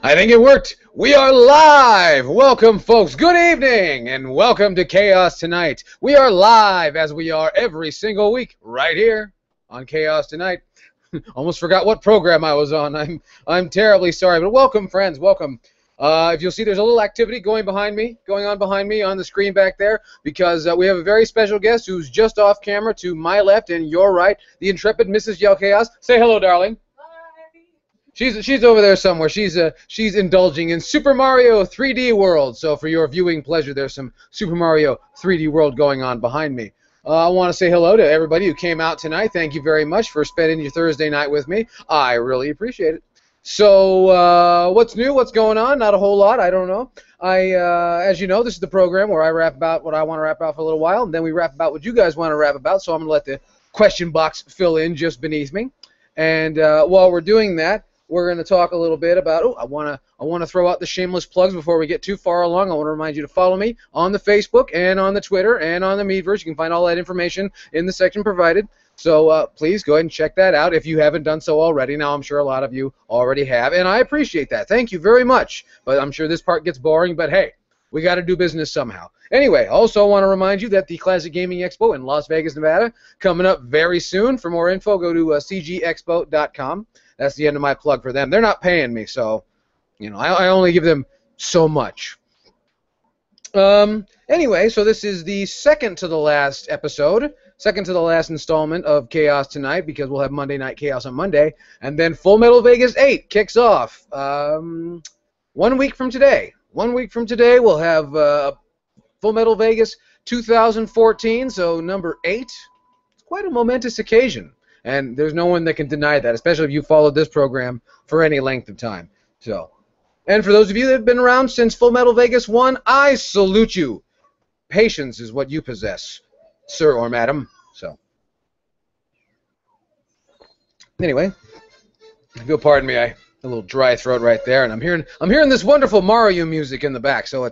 I think it worked. We are live. Welcome, folks. Good evening, and welcome to Chaos Tonight. We are live, as we are every single week, right here on Chaos Tonight. Almost forgot what program I was on. I'm terribly sorry, but welcome, friends. Welcome. If you'll see, there's a little activity going on behind me on the screen back there, because we have a very special guest who's just off camera to my left and your right, the intrepid Mrs. Yellkaos. Say hello, darling. She's over there somewhere. She's indulging in Super Mario 3D World. So for your viewing pleasure, there's some Super Mario 3D World going on behind me. I want to say hello to everybody who came out tonight. Thank you very much for spending your Thursday night with me. I really appreciate it. So what's new? What's going on? Not a whole lot. I don't know. As you know, this is the program where I rap about what I want to rap about for a little while, and then we rap about what you guys want to rap about. So I'm going to let the question box fill in just beneath me. And while we're doing that, we're going to talk a little bit about, I want to throw out the shameless plugs before we get too far along. I want to remind you to follow me on the Facebook and on the Twitter and on the MiiVerse. You can find all that information in the section provided. So please go ahead and check that out if you haven't done so already. Now, I'm sure a lot of you already have, and I appreciate that. Thank you very much. But I'm sure this part gets boring, but hey, we got to do business somehow. Anyway, also want to remind you that the Classic Gaming Expo in Las Vegas, Nevada, coming up very soon. For more info, go to cgexpo.com. That's the end of my plug for them. They're not paying me, so, you know, I only give them so much. Anyway, so this is the second to the last episode, second to the last installment of Chaos Tonight, because we'll have Monday Night Chaos on Monday, and then Fullmetal Vegas 8 kicks off 1 week from today. 1 week from today, we'll have Fullmetal Vegas 2014, so number 8. It's quite a momentous occasion. And there's no one that can deny that, especially if you followed this program for any length of time. So, and for those of you that have been around since Fullmetal Vegas 1, I salute you. Patience is what you possess, sir or madam. So, anyway, if you'll pardon me, a little dry throat right there, and I'm hearing this wonderful Mario music in the back. So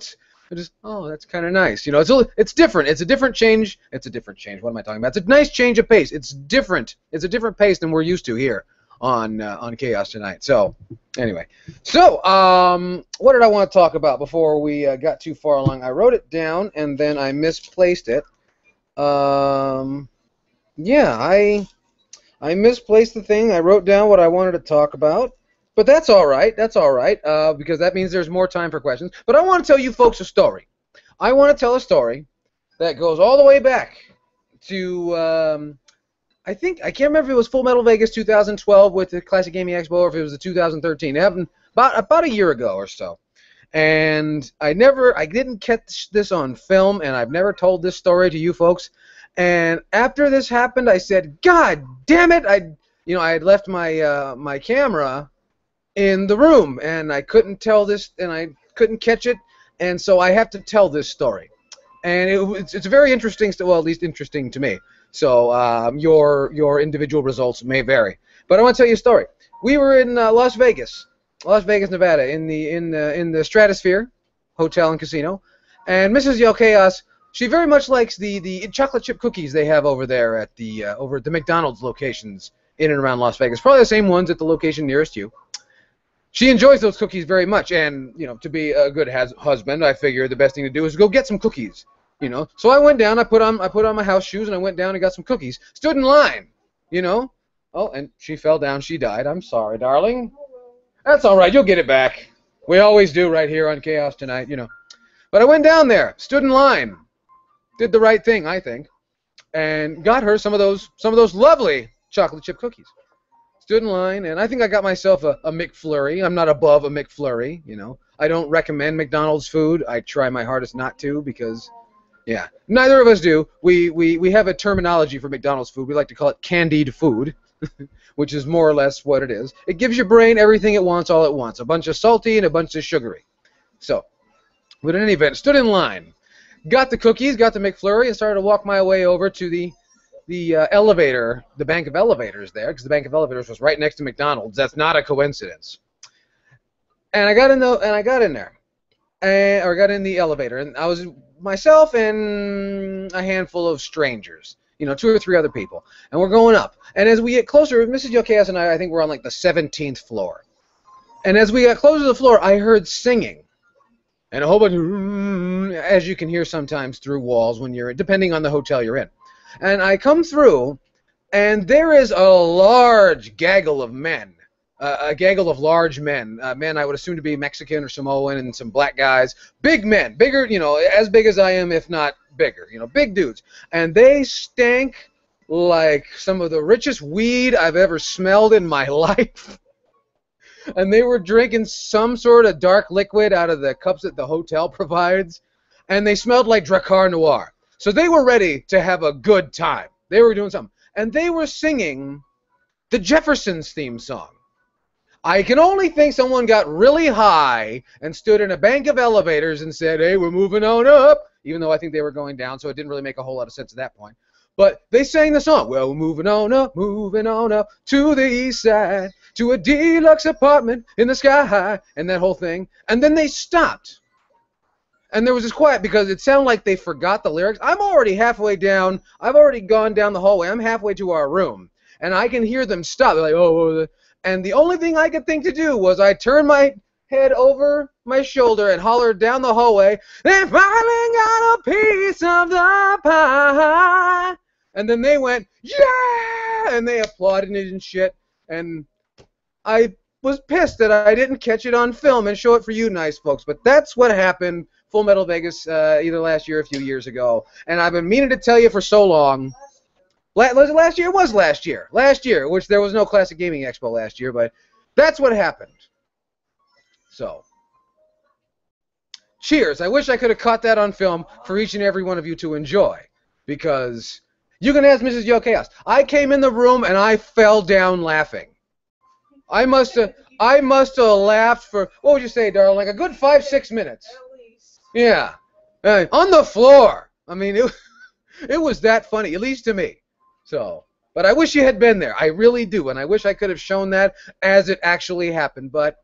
oh, that's kind of nice. You know, it's different. It's a different change. It's a different change. What am I talking about? It's a nice change of pace. It's different. It's a different pace than we're used to here on Chaos Tonight. So, anyway. So, what did I want to talk about before we got too far along? I wrote it down, and then I misplaced it. Yeah, I misplaced the thing. I wrote down what I wanted to talk about. But that's all right. That's all right, because that means there's more time for questions. But I want to tell you folks a story. I want to tell a story that goes all the way back to, I can't remember if it was Fullmetal Vegas 2012 with the Classic Gaming Expo or if it was the 2013. It happened about a year ago or so. And I didn't catch this on film, and I've never told this story to you folks. And after this happened, I said, God damn it! I had left my camera in the room, and I couldn't tell this, and I couldn't catch it, and so I have to tell this story. And it's very interesting, well, at least interesting to me. So your individual results may vary. But I want to tell you a story. We were in Las Vegas, Nevada, in the Stratosphere Hotel and Casino, and Mrs. Yellkaos, she very much likes the chocolate chip cookies they have over there at the McDonald's locations in and around Las Vegas. Probably the same ones at the location nearest you. She enjoys those cookies very much, and, you know, to be a good husband, I figure the best thing to do is go get some cookies, you know. So I went down, I put on my house shoes, and I went down and got some cookies. Stood in line, you know. Oh, and she fell down, she died. I'm sorry, darling. That's all right, you'll get it back. We always do right here on Chaos Tonight, you know. But I went down there, stood in line, did the right thing, I think, and got her some of those lovely chocolate chip cookies. Stood in line, and I think I got myself a McFlurry. I'm not above a McFlurry, you know. I don't recommend McDonald's food. I try my hardest not to because, yeah, neither of us do. We have a terminology for McDonald's food. We like to call it candied food, which is more or less what it is. It gives your brain everything it wants all at once, a bunch of salty and a bunch of sugary. So, but in any event, stood in line, got the cookies, got the McFlurry, and started to walk my way over to the elevator, the bank of elevators there, because the bank of elevators was right next to McDonald's. That's not a coincidence. And I got in the elevator, and I was myself and a handful of strangers, you know, 2 or 3 other people, and we're going up. And as we get closer, Mrs. Yellkaos and I think we're on like the 17th floor. And as we got closer to the floor, I heard singing. And a whole bunch of, as you can hear sometimes through walls when you're, depending on the hotel you're in. And I come through, and there is a large gaggle of men. A gaggle of large men. Men I would assume to be Mexican or Samoan, and some black guys. Big men. Bigger, you know, as big as I am, if not bigger. You know, big dudes. And they stank like some of the richest weed I've ever smelled in my life. And they were drinking some sort of dark liquid out of the cups that the hotel provides. And they smelled like Drakkar Noir. So they were ready to have a good time. They were doing something. And they were singing the Jeffersons theme song. I can only think someone got really high and stood in a bank of elevators and said, hey, we're moving on up, even though I think they were going down, so it didn't really make a whole lot of sense at that point. But they sang the song, well, we're moving on up to the east side, to a deluxe apartment in the sky high, and that whole thing. And then they stopped. And there was this quiet because it sounded like they forgot the lyrics. I'm already halfway down. I've already gone down the hallway. I'm halfway to our room. And I can hear them stop. They're like, oh. And the only thing I could think to do was I turned my head over my shoulder and hollered down the hallway, they finally got a piece of the pie. And then they went, yeah! And they applauded it and shit. And I was pissed that I didn't catch it on film and show it for you nice folks. But that's what happened, Fullmetal Vegas, either last year or a few years ago. And I've been meaning to tell you for so long. Was it last year? It was last year. Last year, which there was no Classic Gaming Expo last year, but that's what happened. So, cheers. I wish I could have caught that on film for each and every one of you to enjoy, because you can ask Mrs. Yellkaos. I came in the room and I fell down laughing. I must have laughed for, what would you say, darling, like a good 5-6 minutes. At least. Yeah. On the floor. I mean, it was that funny, at least to me. So, but I wish you had been there. I really do, and I wish I could have shown that as it actually happened. But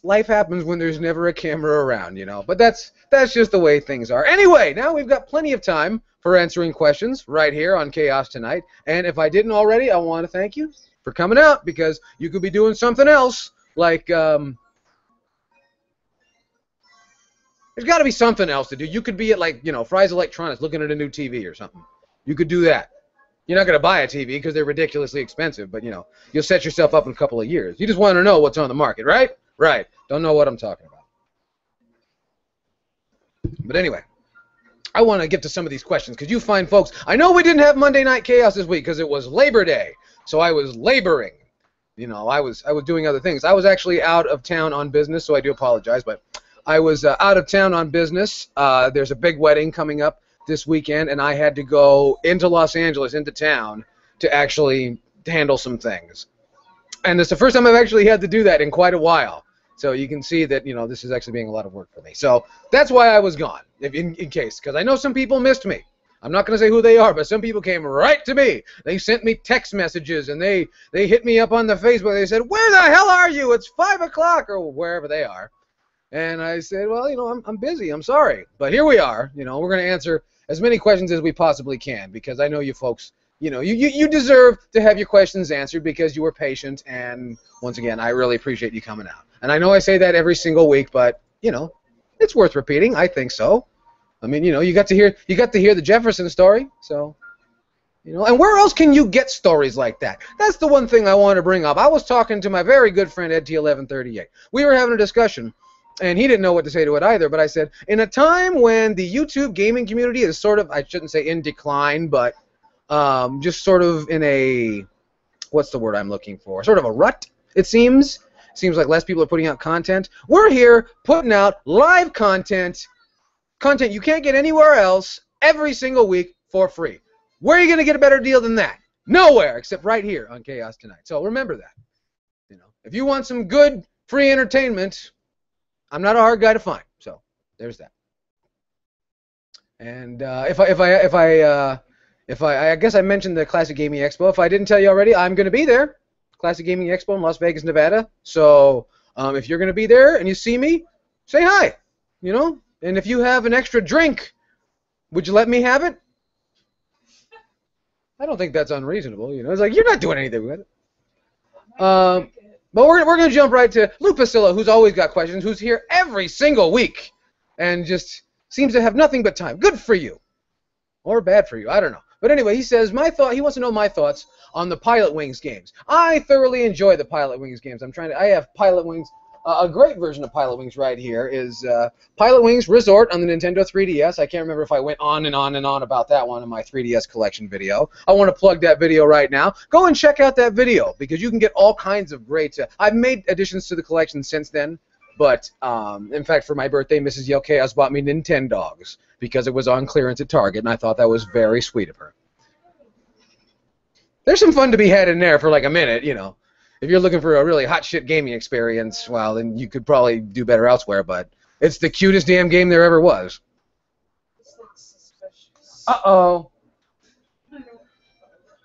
life happens when there's never a camera around, you know. But that's just the way things are. Anyway, now we've got plenty of time for answering questions right here on Kaos Tonight. And if I didn't already, I want to thank you for coming out, because you could be doing something else, like there's got to be something else to do. You could be at, like, you know, Fry's Electronics looking at a new TV or something. You could do that. You're not going to buy a TV because they're ridiculously expensive, but, you know, you'll set yourself up in a couple of years. You just want to know what's on the market, right? Right. Don't know what I'm talking about. But anyway, I want to get to some of these questions, because you fine folks, I know we didn't have Monday Night Chaos this week because it was Labor Day, so I was laboring. You know, I was doing other things. I was actually out of town on business, so I do apologize, but I was out of town on business. There's a big wedding coming up this weekend, and I had to go into Los Angeles, into town, to actually handle some things. And it's the first time I've actually had to do that in quite a while. So you can see that, you know, this is actually being a lot of work for me. So that's why I was gone, in case, because I know some people missed me. I'm not going to say who they are, but some people came right to me. They sent me text messages, and they hit me up on the Facebook. They said, where the hell are you? It's 5 o'clock, or wherever they are. And I said, well, you know, I'm busy. I'm sorry. But here we are. You know, we're going to answer as many questions as we possibly can, because I know you folks, you know, you deserve to have your questions answered because you were patient, and once again, I really appreciate you coming out. And I know I say that every single week, but, you know, it's worth repeating. I think so. I mean, you know, you got to hear the Jefferson story, so, you know, and where else can you get stories like that? That's the one thing I want to bring up. I was talking to my very good friend Ed T1138. We were having a discussion, and he didn't know what to say to it either, but I said, in a time when the YouTube gaming community is sort of, I shouldn't say in decline, but just sort of in a, what's the word I'm looking for? Sort of a rut, it seems. Seems like less people are putting out content. We're here putting out live content you can't get anywhere else, every single week for free. Where are you going to get a better deal than that? Nowhere, except right here on Kaos Tonight. So remember that. You know, if you want some good free entertainment, I'm not a hard guy to find. So there's that. And I guess I mentioned the Classic Gaming Expo. If I didn't tell you already, I'm going to be there. Classic Gaming Expo in Las Vegas, Nevada. So if you're going to be there and you see me, say hi. You know, and if you have an extra drink, would you let me have it? I don't think that's unreasonable. You know, it's like you're not doing anything with it. But But we're going to jump right to Lou Pasillo, who's always got questions, who's here every single week, and just seems to have nothing but time. Good for you. Or bad for you, I don't know. But anyway, he says, he wants to know my thoughts on the Pilot Wings games. I thoroughly enjoy the Pilot Wings games. I have Pilot Wings. A great version of Pilot Wings right here is Pilot Wings Resort on the Nintendo 3DS. I can't remember if I went on and on and on about that one in my 3DS collection video. I want to plug that video right now. Go and check out that video because you can get all kinds of great... I've made additions to the collection since then, but in fact, for my birthday, Mrs. Yellkaos bought me Nintendogs because it was on clearance at Target, and I thought that was very sweet of her. There's some fun to be had in there for like a minute, you know. If you're looking for a really hot shit gaming experience, well, then you could probably do better elsewhere, but it's the cutest damn game there ever was. Uh-oh.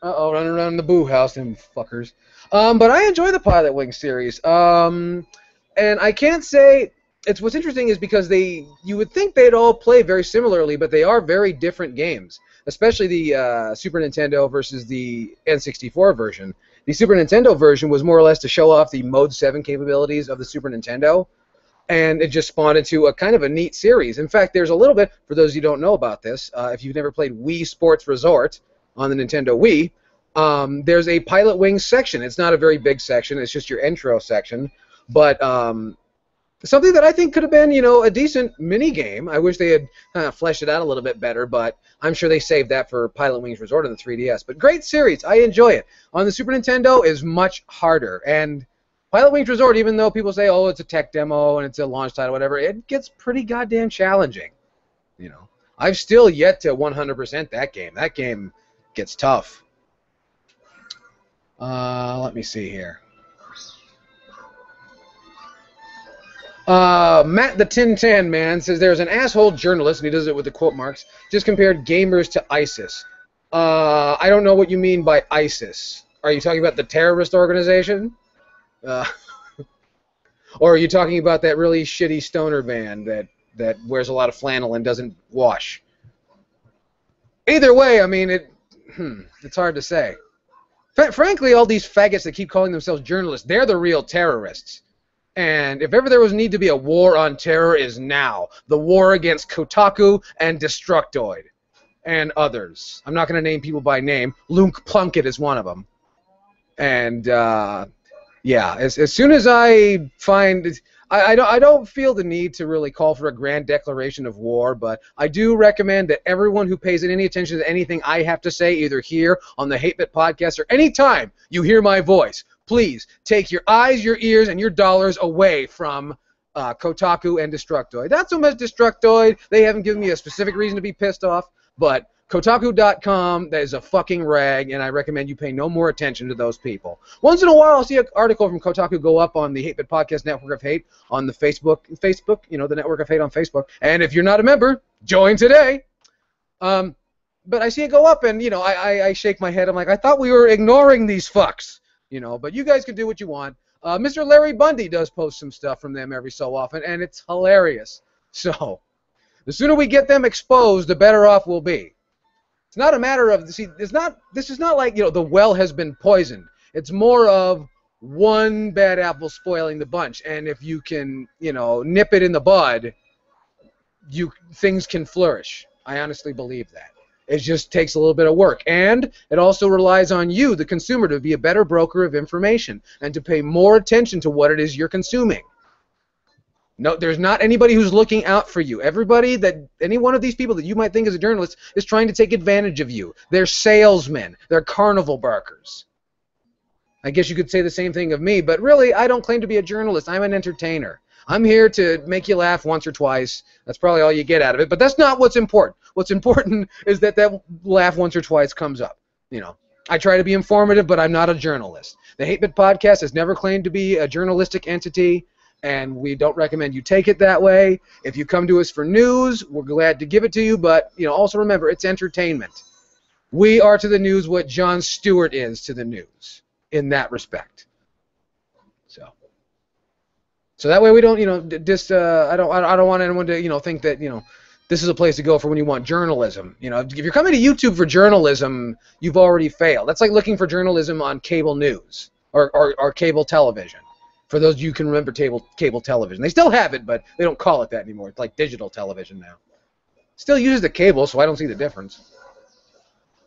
Uh-oh, running around in the boo house, them fuckers. But I enjoy the Pilot Wings series. And I can't say... What's interesting is because you would think they'd all play very similarly, but they are very different games, especially the Super Nintendo versus the N64 version. The Super Nintendo version was more or less to show off the Mode 7 capabilities of the Super Nintendo, and it just spawned into a kind of a neat series. In fact, there's a little bit, for those of you who don't know about this, if you've never played Wii Sports Resort on the Nintendo Wii, there's a Pilot Wings section. It's not a very big section, it's just your intro section, but something that I think could have been, you know, a decent mini-game. I wish they had kind of fleshed it out a little bit better, but I'm sure they saved that for Pilot Wings Resort on the 3DS. But great series. I enjoy it. On the Super Nintendo is much harder. And Pilot Wings Resort, even though people say, oh, it's a tech demo and it's a launch title, whatever, it gets pretty goddamn challenging. You know, I've still yet to 100% that game. That game gets tough. Let me see here. Matt the Tin Tan Man says there's an asshole journalist, and he does it with the quote marks, just compared gamers to ISIS. I don't know what you mean by ISIS. Are you talking about the terrorist organization? Or are you talking about that really shitty stoner band that wears a lot of flannel and doesn't wash? Either way, I mean, it's hard to say. Frankly, all these faggots that keep calling themselves journalists, they're the real terrorists. And if ever there was need to be a war on terror, is now. The war against Kotaku and Destructoid. And others. I'm not going to name people by name. Luke Plunkett is one of them. And, yeah, as soon as I find... I don't feel the need to really call for a grand declaration of war, but I do recommend that everyone who pays any attention to anything I have to say, either here on the 8-Bit Podcast or any time you hear my voice, please take your eyes, your ears, and your dollars away from Kotaku and Destructoid. Not so much Destructoid. They haven't given me a specific reason to be pissed off, but Kotaku.com, that is a fucking rag, and I recommend you pay no more attention to those people. Once in a while, I'll see an article from Kotaku go up on the 8-Bit Podcast Network of Hate on the Facebook, you know, the Network of Hate on Facebook. And if you're not a member, join today. But I see it go up, and, you know, I shake my head. I'm like, I thought we were ignoring these fucks. You know, but you guys can do what you want. Mr. Larry Bundy does post some stuff from them every so often, and it's hilarious. So, the sooner we get them exposed, the better off we'll be. It's not a matter of, see, this is not like, you know, the well has been poisoned. It's more of one bad apple spoiling the bunch, and if you can, you know, nip it in the bud, things can flourish. I honestly believe that. It just takes a little bit of work. And it also relies on you, the consumer, to be a better broker of information and to pay more attention to what it is you're consuming. No, there's not anybody who's looking out for you. Any one of these people that you might think is a journalist is trying to take advantage of you. They're salesmen. They're carnival barkers. I guess you could say the same thing of me, but really, I don't claim to be a journalist. I'm an entertainer. I'm here to make you laugh once or twice. That's probably all you get out of it, but that's not what's important. What's important is that laugh once or twice comes up. You know, I try to be informative, but I'm not a journalist. The 8-Bit Podcast has never claimed to be a journalistic entity, and we don't recommend you take it that way. If you come to us for news, we're glad to give it to you, but, you know, also remember, it's entertainment. We are to the news what Jon Stewart is to the news in that respect. So that way we don't, you know, I don't want anyone to, you know, think that, you know, this is a place to go for when you want journalism. You know, if you're coming to YouTube for journalism, you've already failed. That's like looking for journalism on cable news or cable television. For those of you who can remember cable television. They still have it, but they don't call it that anymore. It's like digital television now. Still uses the cable, so I don't see the difference.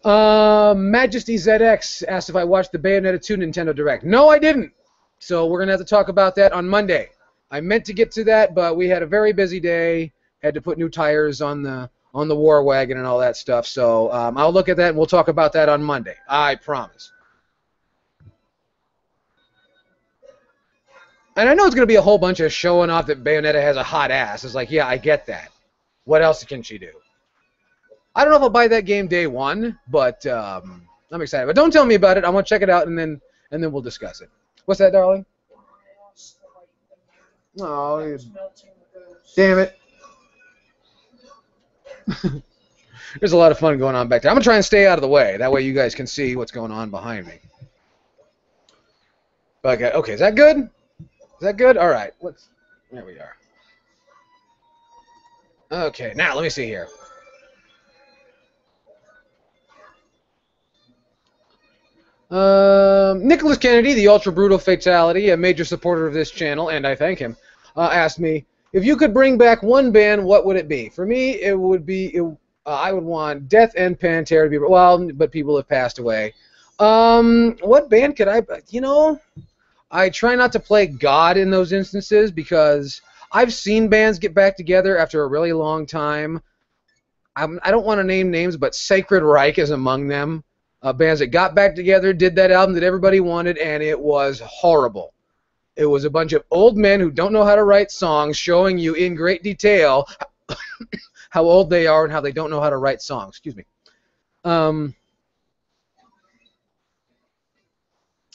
Majesty ZX asked if I watched the Bayonetta 2 Nintendo Direct. No, I didn't. So we're going to have to talk about that on Monday. I meant to get to that, but we had a very busy day. Had to put new tires on the War Wagon and all that stuff. So I'll look at that, and we'll talk about that on Monday. I promise. And I know it's going to be a whole bunch of showing off that Bayonetta has a hot ass. It's like, yeah, I get that. What else can she do? I don't know if I'll buy that game day one, but I'm excited. But don't tell me about it. I want to check it out, and then we'll discuss it. What's that, darling? Oh, damn it. There's a lot of fun going on back there. I'm going to try and stay out of the way. That way you guys can see what's going on behind me. Okay, is that good? Is that good? All right. There we are. Okay, now let me see here. Nicholas Kennedy, the Ultra Brutal Fatality, a major supporter of this channel, and I thank him, asked me, if you could bring back one band, what would it be? For me, it would be, I would want Death and Pantera to be, well, but people have passed away. What band could I try not to play God in those instances because I've seen bands get back together after a really long time. I don't want to name names, but Sacred Reich is among them. Bands that got back together, did that album that everybody wanted, and it was horrible. It was a bunch of old men who don't know how to write songs showing you in great detail how old they are and how they don't know how to write songs. Excuse me.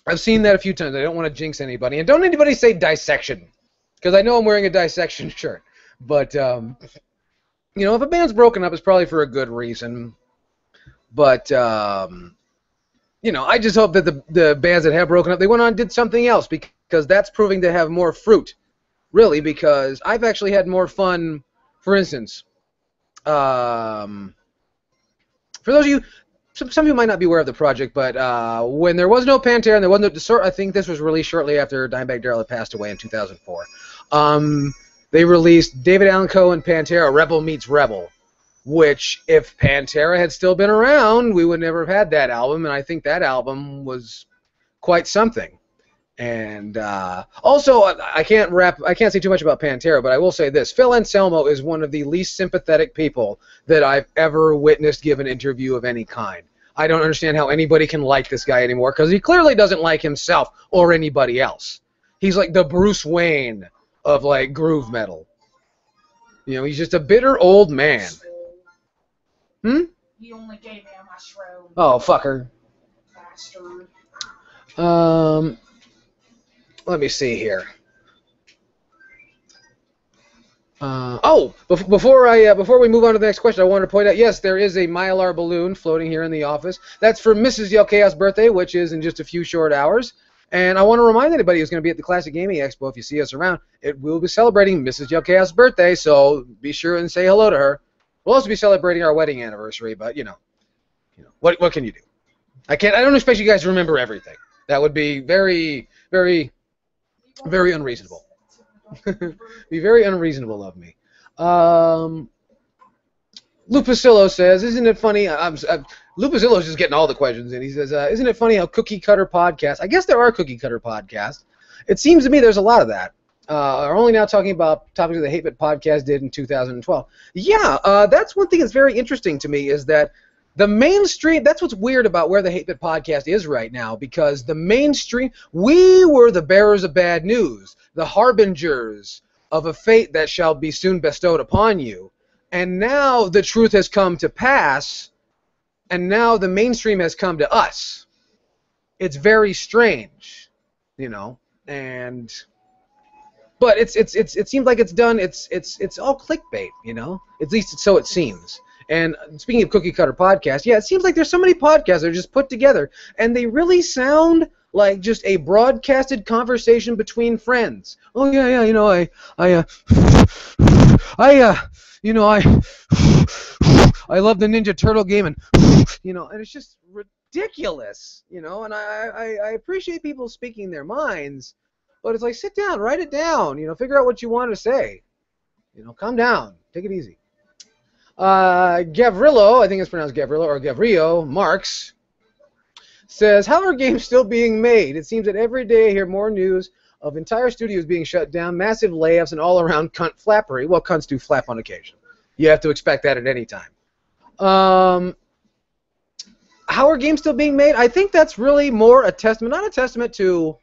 I've seen that a few times. I don't want to jinx anybody. And don't anybody say Dissection, because I know I'm wearing a Dissection shirt. But, if a band's broken up, it's probably for a good reason. But, I just hope that the bands that have broken up, they went on and did something else, because that's proving to have more fruit, really, because I've actually had more fun, for instance, for those of you, some of you might not be aware of the project, but when there was no Pantera, and there wasn't I think this was released shortly after Dimebag Darrell had passed away in 2004, they released David Allan Coe and Pantera, Rebel Meets Rebel, which, if Pantera had still been around, we would never have had that album, and I think that album was quite something. And also, I can't say too much about Pantera, but I will say this. Phil Anselmo is one of the least sympathetic people that I've ever witnessed give an interview of any kind. I don't understand how anybody can like this guy anymore, because he clearly doesn't like himself or anybody else. He's like the Bruce Wayne of, like, groove metal. He's just a bitter old man. You only gave me a mushroom. Oh, fucker. Bastard. Let me see here. Before we move on to the next question, I wanted to point out, yes, there is a Mylar balloon floating here in the office. That's for Mrs. Yellkaos' birthday, which is in just a few short hours. And I want to remind anybody who's going to be at the Classic Gaming Expo, if you see us around, it will be celebrating Mrs. Yellkaos' birthday, so be sure and say hello to her. We'll also be celebrating our wedding anniversary, but what can you do? I don't expect you guys to remember everything. That would be very, very, very unreasonable. Be very unreasonable of me. Lupacillo says, "Isn't it funny?" Lupacillo's just getting all the questions in. He says, "Isn't it funny how cookie cutter podcasts?" I guess there are cookie cutter podcasts. It seems to me there's a lot of that. Are only now talking about topics that the Hate Bit podcast did in 2012. Yeah, that's one thing that's very interesting to me is that the mainstream, that's what's weird about where the Hate Bit podcast is right now, because the mainstream, we were the bearers of bad news, the harbingers of a fate that shall be soon bestowed upon you. And now the truth has come to pass, and now the mainstream has come to us. It's very strange, and... But it seems like it's done. It's all clickbait, At least so it seems. And speaking of cookie cutter podcasts, yeah, it seems like there's so many podcasts that are just put together, and they really sound like just a broadcasted conversation between friends. Oh yeah, I love the Ninja Turtle game, and and it's just ridiculous, And I appreciate people speaking their minds. But it's like, sit down, write it down, figure out what you want to say. Calm down, take it easy. Gavrillo, I think it's pronounced Gavrillo or Gavrillo, Marx, says, how are games still being made? It seems that every day I hear more news of entire studios being shut down, massive layoffs, and all-around cunt flappery. Well, cunts do flap on occasion. You have to expect that at any time. How are games still being made? I think that's really more a testament, not a testament to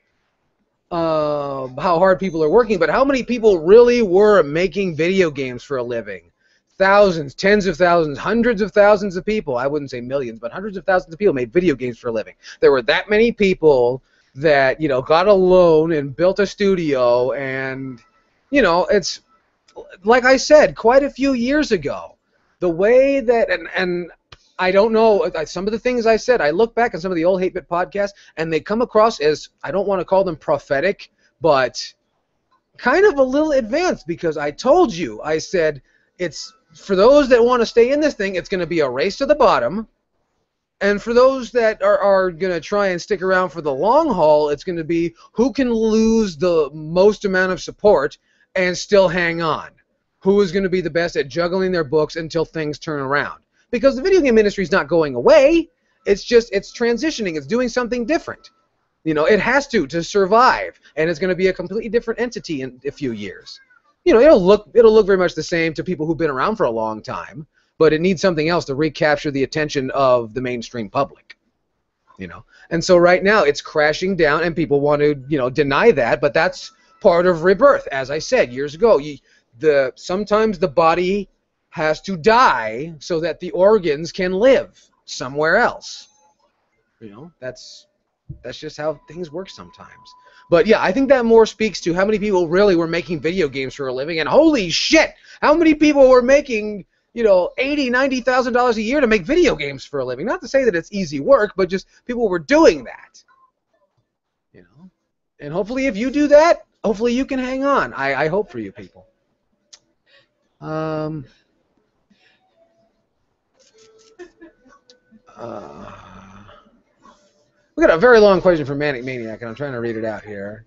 how hard people are working, but how many people really were making video games for a living. Thousands, tens of thousands, hundreds of thousands of people. I wouldn't say millions, but hundreds of thousands of people made video games for a living. There were that many people that, got a loan and built a studio, and, it's, like I said, quite a few years ago, the way that, and I don't know, some of the things I said, I look back on some of the old 8-Bit podcasts, and they come across as, I don't want to call them prophetic, but kind of a little advanced, because I told you, I said, it's, for those that want to stay in this thing, it's going to be a race to the bottom, and for those that are going to try and stick around for the long haul, it's going to be who can lose the most amount of support and still hang on. Who is going to be the best at juggling their books until things turn around. Because the video game industry is not going away. It's just, it's transitioning. It's doing something different. It has to survive. And it's going to be a completely different entity in a few years. It'll look very much the same to people who've been around for a long time. But it needs something else to recapture the attention of the mainstream public. And so right now it's crashing down, and people want to, deny that. But that's part of rebirth. As I said years ago, sometimes the body has to die so that the organs can live somewhere else. That's just how things work sometimes. But yeah, I think that more speaks to how many people really were making video games for a living, and holy shit, how many people were making, $80,000, $90,000 a year to make video games for a living. Not to say that it's easy work, but just people were doing that. And hopefully if you do that, hopefully you can hang on. I hope for you people. We got a very long question from Manic Maniac, and I'm trying to read it out here.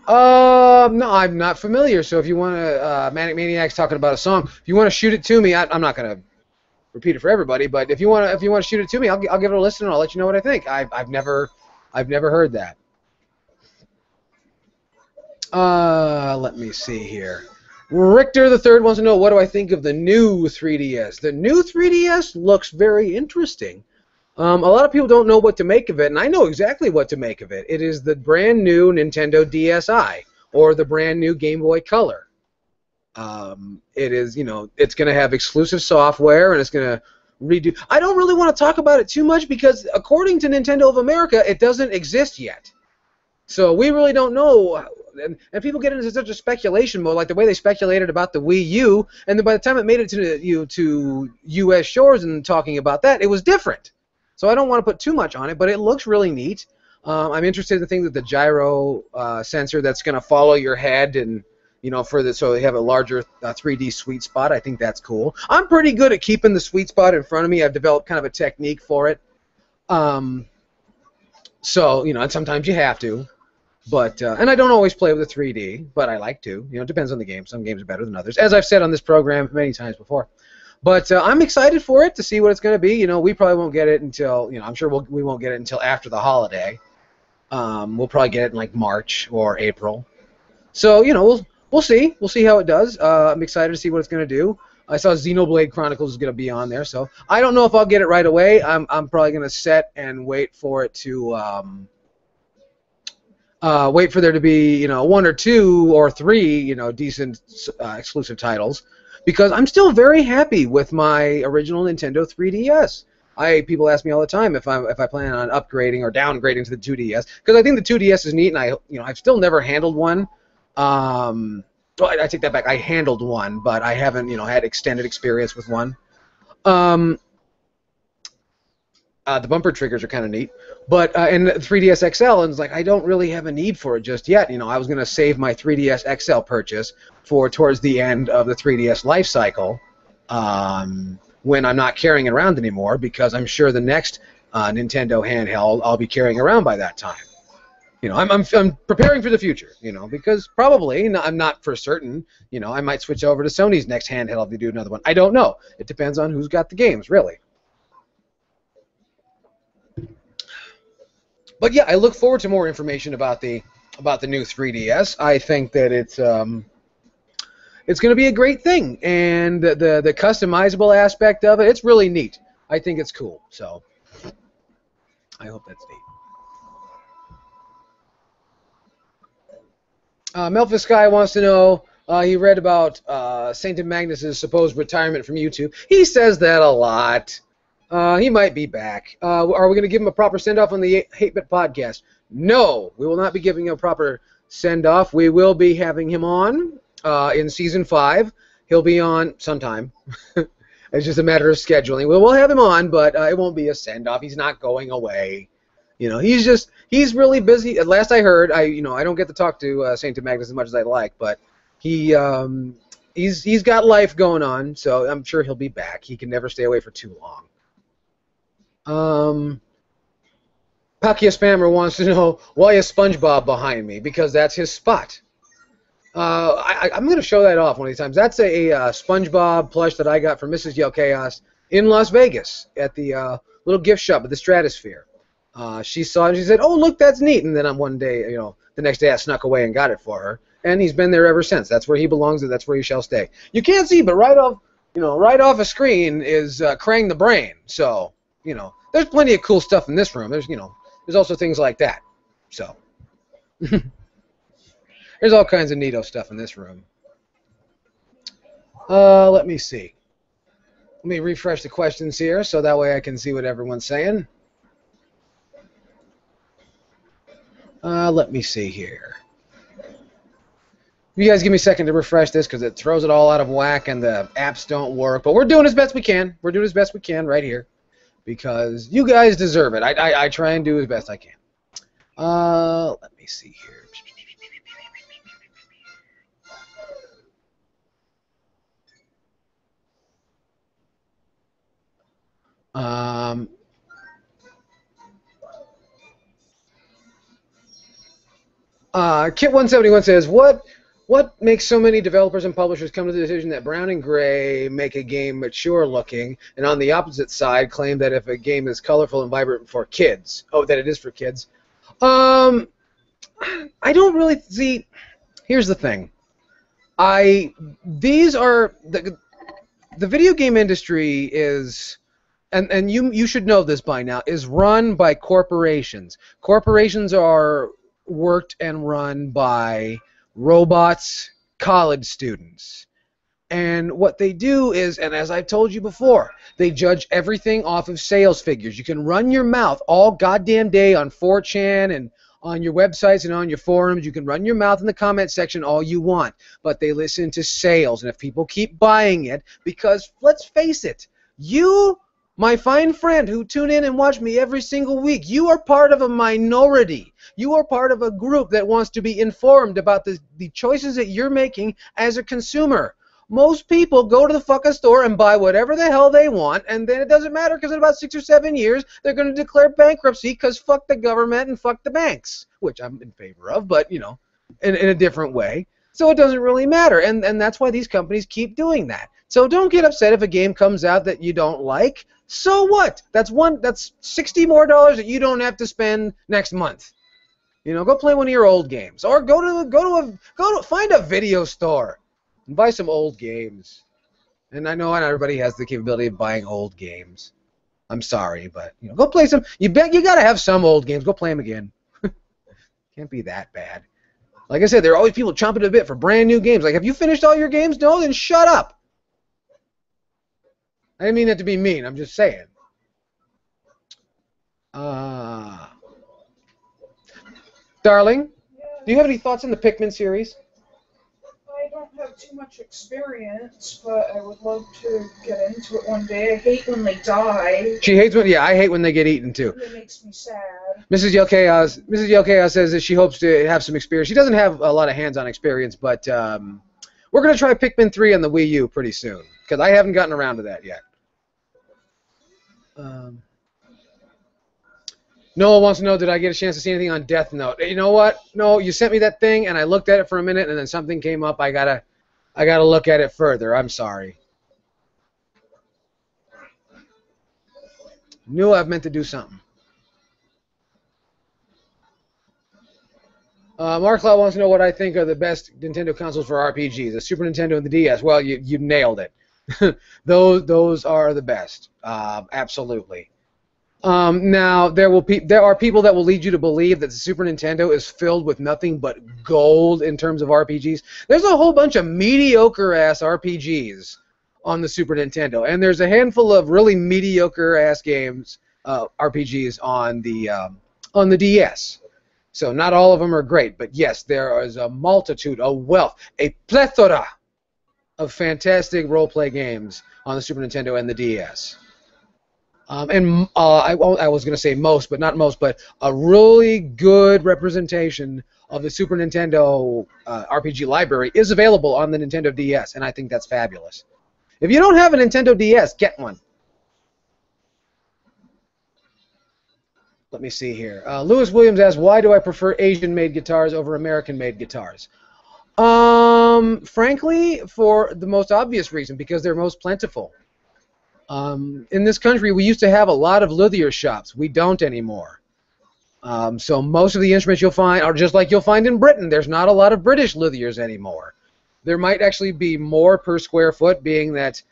No, I'm not familiar. So if you want to, Manic Maniac's talking about a song. If you want to shoot it to me, I'm not gonna repeat it for everybody, but if you want to shoot it to me, I'll give it a listen and I'll let you know what I think. I've never heard that. Let me see here. Richter the Third wants to know, what do I think of the new 3DS? The new 3DS looks very interesting. A lot of people don't know what to make of it, and I know exactly what to make of it. It is the brand new Nintendo DSi, or the brand new Game Boy Color. It is, it's going to have exclusive software, and it's going to redo. I don't really want to talk about it too much because, according to Nintendo of America, it doesn't exist yet. So we really don't know. And people get into such a speculation mode, like the way they speculated about the Wii U, and then by the time it made it to U.S. shores and talking about that, it was different. So I don't want to put too much on it, but it looks really neat. I'm interested in the thing with the gyro sensor that's going to follow your head, and so they have a larger 3D sweet spot. I think that's cool. I'm pretty good at keeping the sweet spot in front of me. I've developed kind of a technique for it. So and sometimes you have to. But and I don't always play with the 3D, but I like to. It depends on the game. Some games are better than others, as I've said on this program many times before. But I'm excited for it to see what it's going to be. We probably won't get it until I'm sure we won't get it until after the holiday. We'll probably get it in like March or April. So we'll see. We'll see how it does. I'm excited to see what it's going to do. I saw Xenoblade Chronicles is going to be on there, so I don't know if I'll get it right away. I'm probably going to set and wait for it to. Wait for there to be, one or two or three, decent exclusive titles, because I'm still very happy with my original Nintendo 3DS. People ask me all the time if I plan on upgrading or downgrading to the 2DS, because I think the 2DS is neat, and I've still never handled one. Well, I take that back. I handled one, but I haven't, had extended experience with one. The bumper triggers are kind of neat. But in 3DS XL, and it's like I don't really have a need for it just yet. You know, I was going to save my 3DS XL purchase for towards the end of the 3DS life cycle, when I'm not carrying it around anymore, because I'm sure the next Nintendo handheld I'll be carrying around by that time. You know, I'm preparing for the future. You know, because probably I'm not for certain. You know, I might switch over to Sony's next handheld to do another one. I don't know. It depends on who's got the games, really. But yeah, I look forward to more information about the new 3DS. I think that it's going to be a great thing, and the customizable aspect of it, it's really neat. I think it's cool. So I hope that's neat. Melphis Sky wants to know, he read about Saint Magnus's supposed retirement from YouTube. He says that a lot. He might be back. Are we going to give him a proper send-off on the 8-Bit podcast? No, we will not be giving him a proper send-off. We will be having him on in Season 5. He'll be on sometime. It's just a matter of scheduling. We'll have him on, but it won't be a send-off. He's not going away. You know, he's really busy. At last I heard, I don't get to talk to Saint Magnus as much as I'd like, but he's got life going on, so I'm sure he'll be back. He can never stay away for too long. Pakia Spammer wants to know, why is SpongeBob behind me? Because that's his spot. I'm going to show that off one of these times. That's a SpongeBob plush that I got from Mrs. Yellkaos in Las Vegas at the little gift shop at the Stratosphere. She saw it and she said, "Oh, look, that's neat." And then one day, the next day I snuck away and got it for her. And he's been there ever since. That's where he belongs, and that's where he shall stay. You can't see, but right off a screen is Krang the Brain. So, there's plenty of cool stuff in this room. There's also things like that. So, there's all kinds of neato stuff in this room. Let me see. Let me refresh the questions here so that way I can see what everyone's saying. Let me see here. You guys give me a second to refresh this because it throws it all out of whack and the apps don't work. But we're doing as best we can. We're doing as best we can right here because you guys deserve it. I try and do as best I can. Let me see here. Kit171 says, what makes so many developers and publishers come to the decision that Brown and Gray make a game mature looking, and on the opposite side claim that if a game is colorful and vibrant for kids, that it is for kids? I don't really see. Here's the thing. These are the video game industry is, and you should know this by now, is run by corporations. Corporations are worked and run by robots, college students. And what they do is, and as I've told you before, they judge everything off of sales figures. You can run your mouth all goddamn day on 4chan and on your websites and on your forums. You can run your mouth in the comment section all you want, but they listen to sales. And if people keep buying it, because let's face it, you, my fine friend who tune in and watch me every single week, you are part of a minority. You are part of a group that wants to be informed about the choices that you're making as a consumer. Most people go to the fucking store and buy whatever the hell they want, and then it doesn't matter because in about 6 or 7 years, they're going to declare bankruptcy because fuck the government and fuck the banks, which I'm in favor of, but, in a different way. So it doesn't really matter, and that's why these companies keep doing that. So don't get upset if a game comes out that you don't like. So what? That's $60 more that you don't have to spend next month. Go play one of your old games, or find a video store and buy some old games. And I know not everybody has the capability of buying old games. I'm sorry, but go play some. You gotta have some old games. Go play them again. Can't be that bad. Like I said, there are always people chomping at the bit for brand new games. Like, have you finished all your games? No, then shut up. I didn't mean that to be mean. I'm just saying. Darling, do you have any thoughts on the Pikmin series? I don't have too much experience, but I would love to get into it one day. I hate when they die. She hates when, yeah, I hate when they get eaten too. It makes me sad. Mrs. Yellkaos says that she hopes to have some experience. She doesn't have a lot of hands-on experience, but we're going to try Pikmin 3 on the Wii U pretty soon, because I haven't gotten around to that yet. Noah wants to know, did I get a chance to see anything on Death Note? You know what? No, you sent me that thing, and I looked at it for a minute, and then something came up. I gotta look at it further. I'm sorry. Knew I've meant to do something. Mark Cloud wants to know what I think are the best Nintendo consoles for RPGs. The Super Nintendo and the DS. Well, you nailed it. those are the best. Absolutely. Now there are people that will lead you to believe that the Super Nintendo is filled with nothing but gold in terms of RPGs. There's a whole bunch of mediocre ass RPGs on the Super Nintendo, and there's a handful of really mediocre ass games, RPGs on the DS. So not all of them are great, but yes, there is a multitude, a wealth, a plethora of fantastic role-play games on the Super Nintendo and the DS. I was going to say most, but not most, but a really good representation of the Super Nintendo RPG library is available on the Nintendo DS, and I think that's fabulous. If you don't have a Nintendo DS, get one. Let me see here. Lewis Williams asks, why do I prefer Asian-made guitars over American-made guitars? Frankly, for the most obvious reason, because they're most plentiful. In this country, we used to have a lot of luthier shops. We don't anymore. So most of the instruments you'll find are just like you'll find in Britain. There's not a lot of British luthiers anymore. There might actually be more per square foot, being that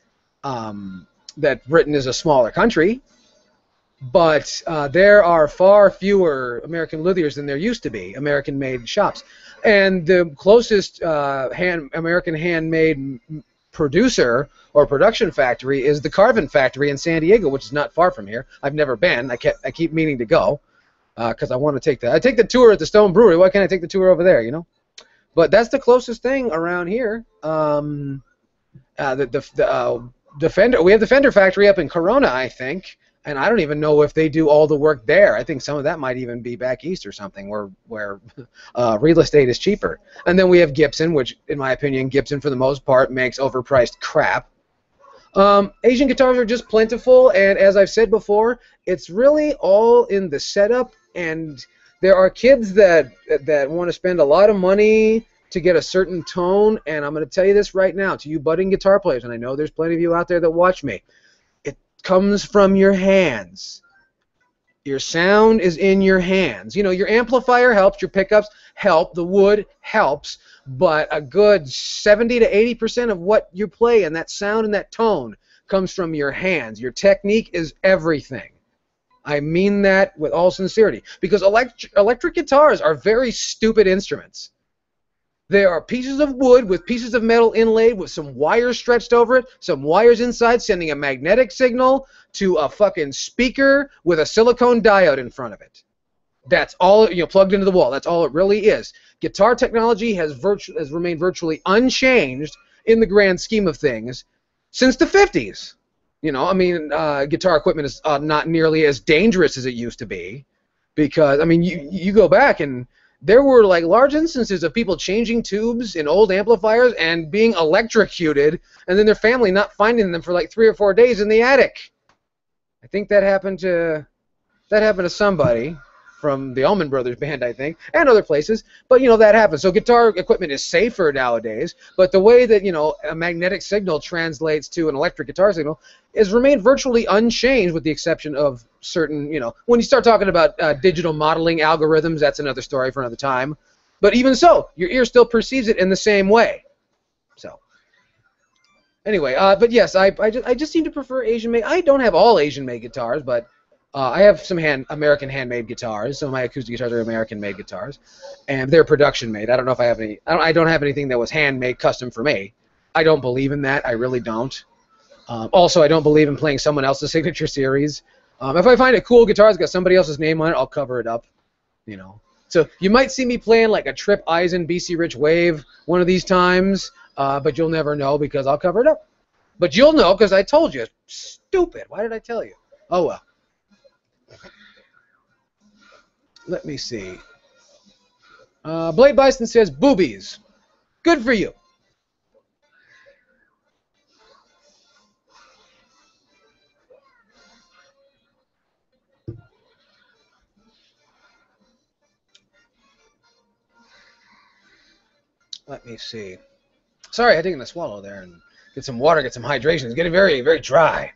that Britain is a smaller country. But there are far fewer American luthiers than there used to be, American-made shops. And the closest American handmade producer or production factory is the Carvin factory in San Diego, which is not far from here. I've never been. I keep meaning to go because I want to take the tour at the Stone Brewery. Why can't I take the tour over there? You know, but that's the closest thing around here. The Fender. We have the Fender factory up in Corona, I think. And I don't even know if they do all the work there. I think some of that might even be back east or something, where real estate is cheaper. And then we have Gibson, which, in my opinion, Gibson for the most part makes overpriced crap. Asian guitars are just plentiful, and as I've said before, it's really all in the setup. And there are kids that want to spend a lot of money to get a certain tone. And I'm going to tell you this right now to you budding guitar players, and I know there's plenty of you out there that watch me. Comes from your hands. Your sound is in your hands. You know, your amplifier helps, your pickups help, the wood helps, but a good 70 to 80% of what you play and that sound and that tone comes from your hands. Your technique is everything. I mean that with all sincerity, because electric guitars are very stupid instruments. They are pieces of wood with pieces of metal inlaid with some wires stretched over it, some wires inside sending a magnetic signal to a fucking speaker with a silicone diode in front of it. That's all, you know, plugged into the wall. That's all it really is. Guitar technology has remained virtually unchanged in the grand scheme of things since the 50s. You know, I mean, guitar equipment is not nearly as dangerous as it used to be, because, I mean, you go back and there were like large instances of people changing tubes in old amplifiers and being electrocuted, and then their family not finding them for like 3 or 4 days in the attic. I think that happened to somebody from the Allman Brothers band, I think, and other places. But you know, that happens. So guitar equipment is safer nowadays. But the way that, you know, a magnetic signal translates to an electric guitar signal has remained virtually unchanged, with the exception of certain, you know, when you start talking about digital modeling algorithms, that's another story for another time. But even so, your ear still perceives it in the same way. So anyway, but yes, I just seem to prefer Asian-made. I don't have all Asian-made guitars, but I have some American handmade guitars. Some of my acoustic guitars are American-made guitars, and they're production-made. I don't know if I have any. I don't have anything that was handmade, custom for me. I don't believe in that. I really don't. Also, I don't believe in playing someone else's signature series. If I find a cool guitar that's got somebody else's name on it, I'll cover it up. You know. So you might see me playing like a Trip Eisen BC Rich Wave one of these times. but you'll never know because I'll cover it up. But you'll know because I told you. Stupid. Why did I tell you? Oh, well. Let me see. Blade Bison says, boobies. Good for you. Let me see. Sorry, I had taken a swallow there and get some water, get some hydration. It's getting very, very dry.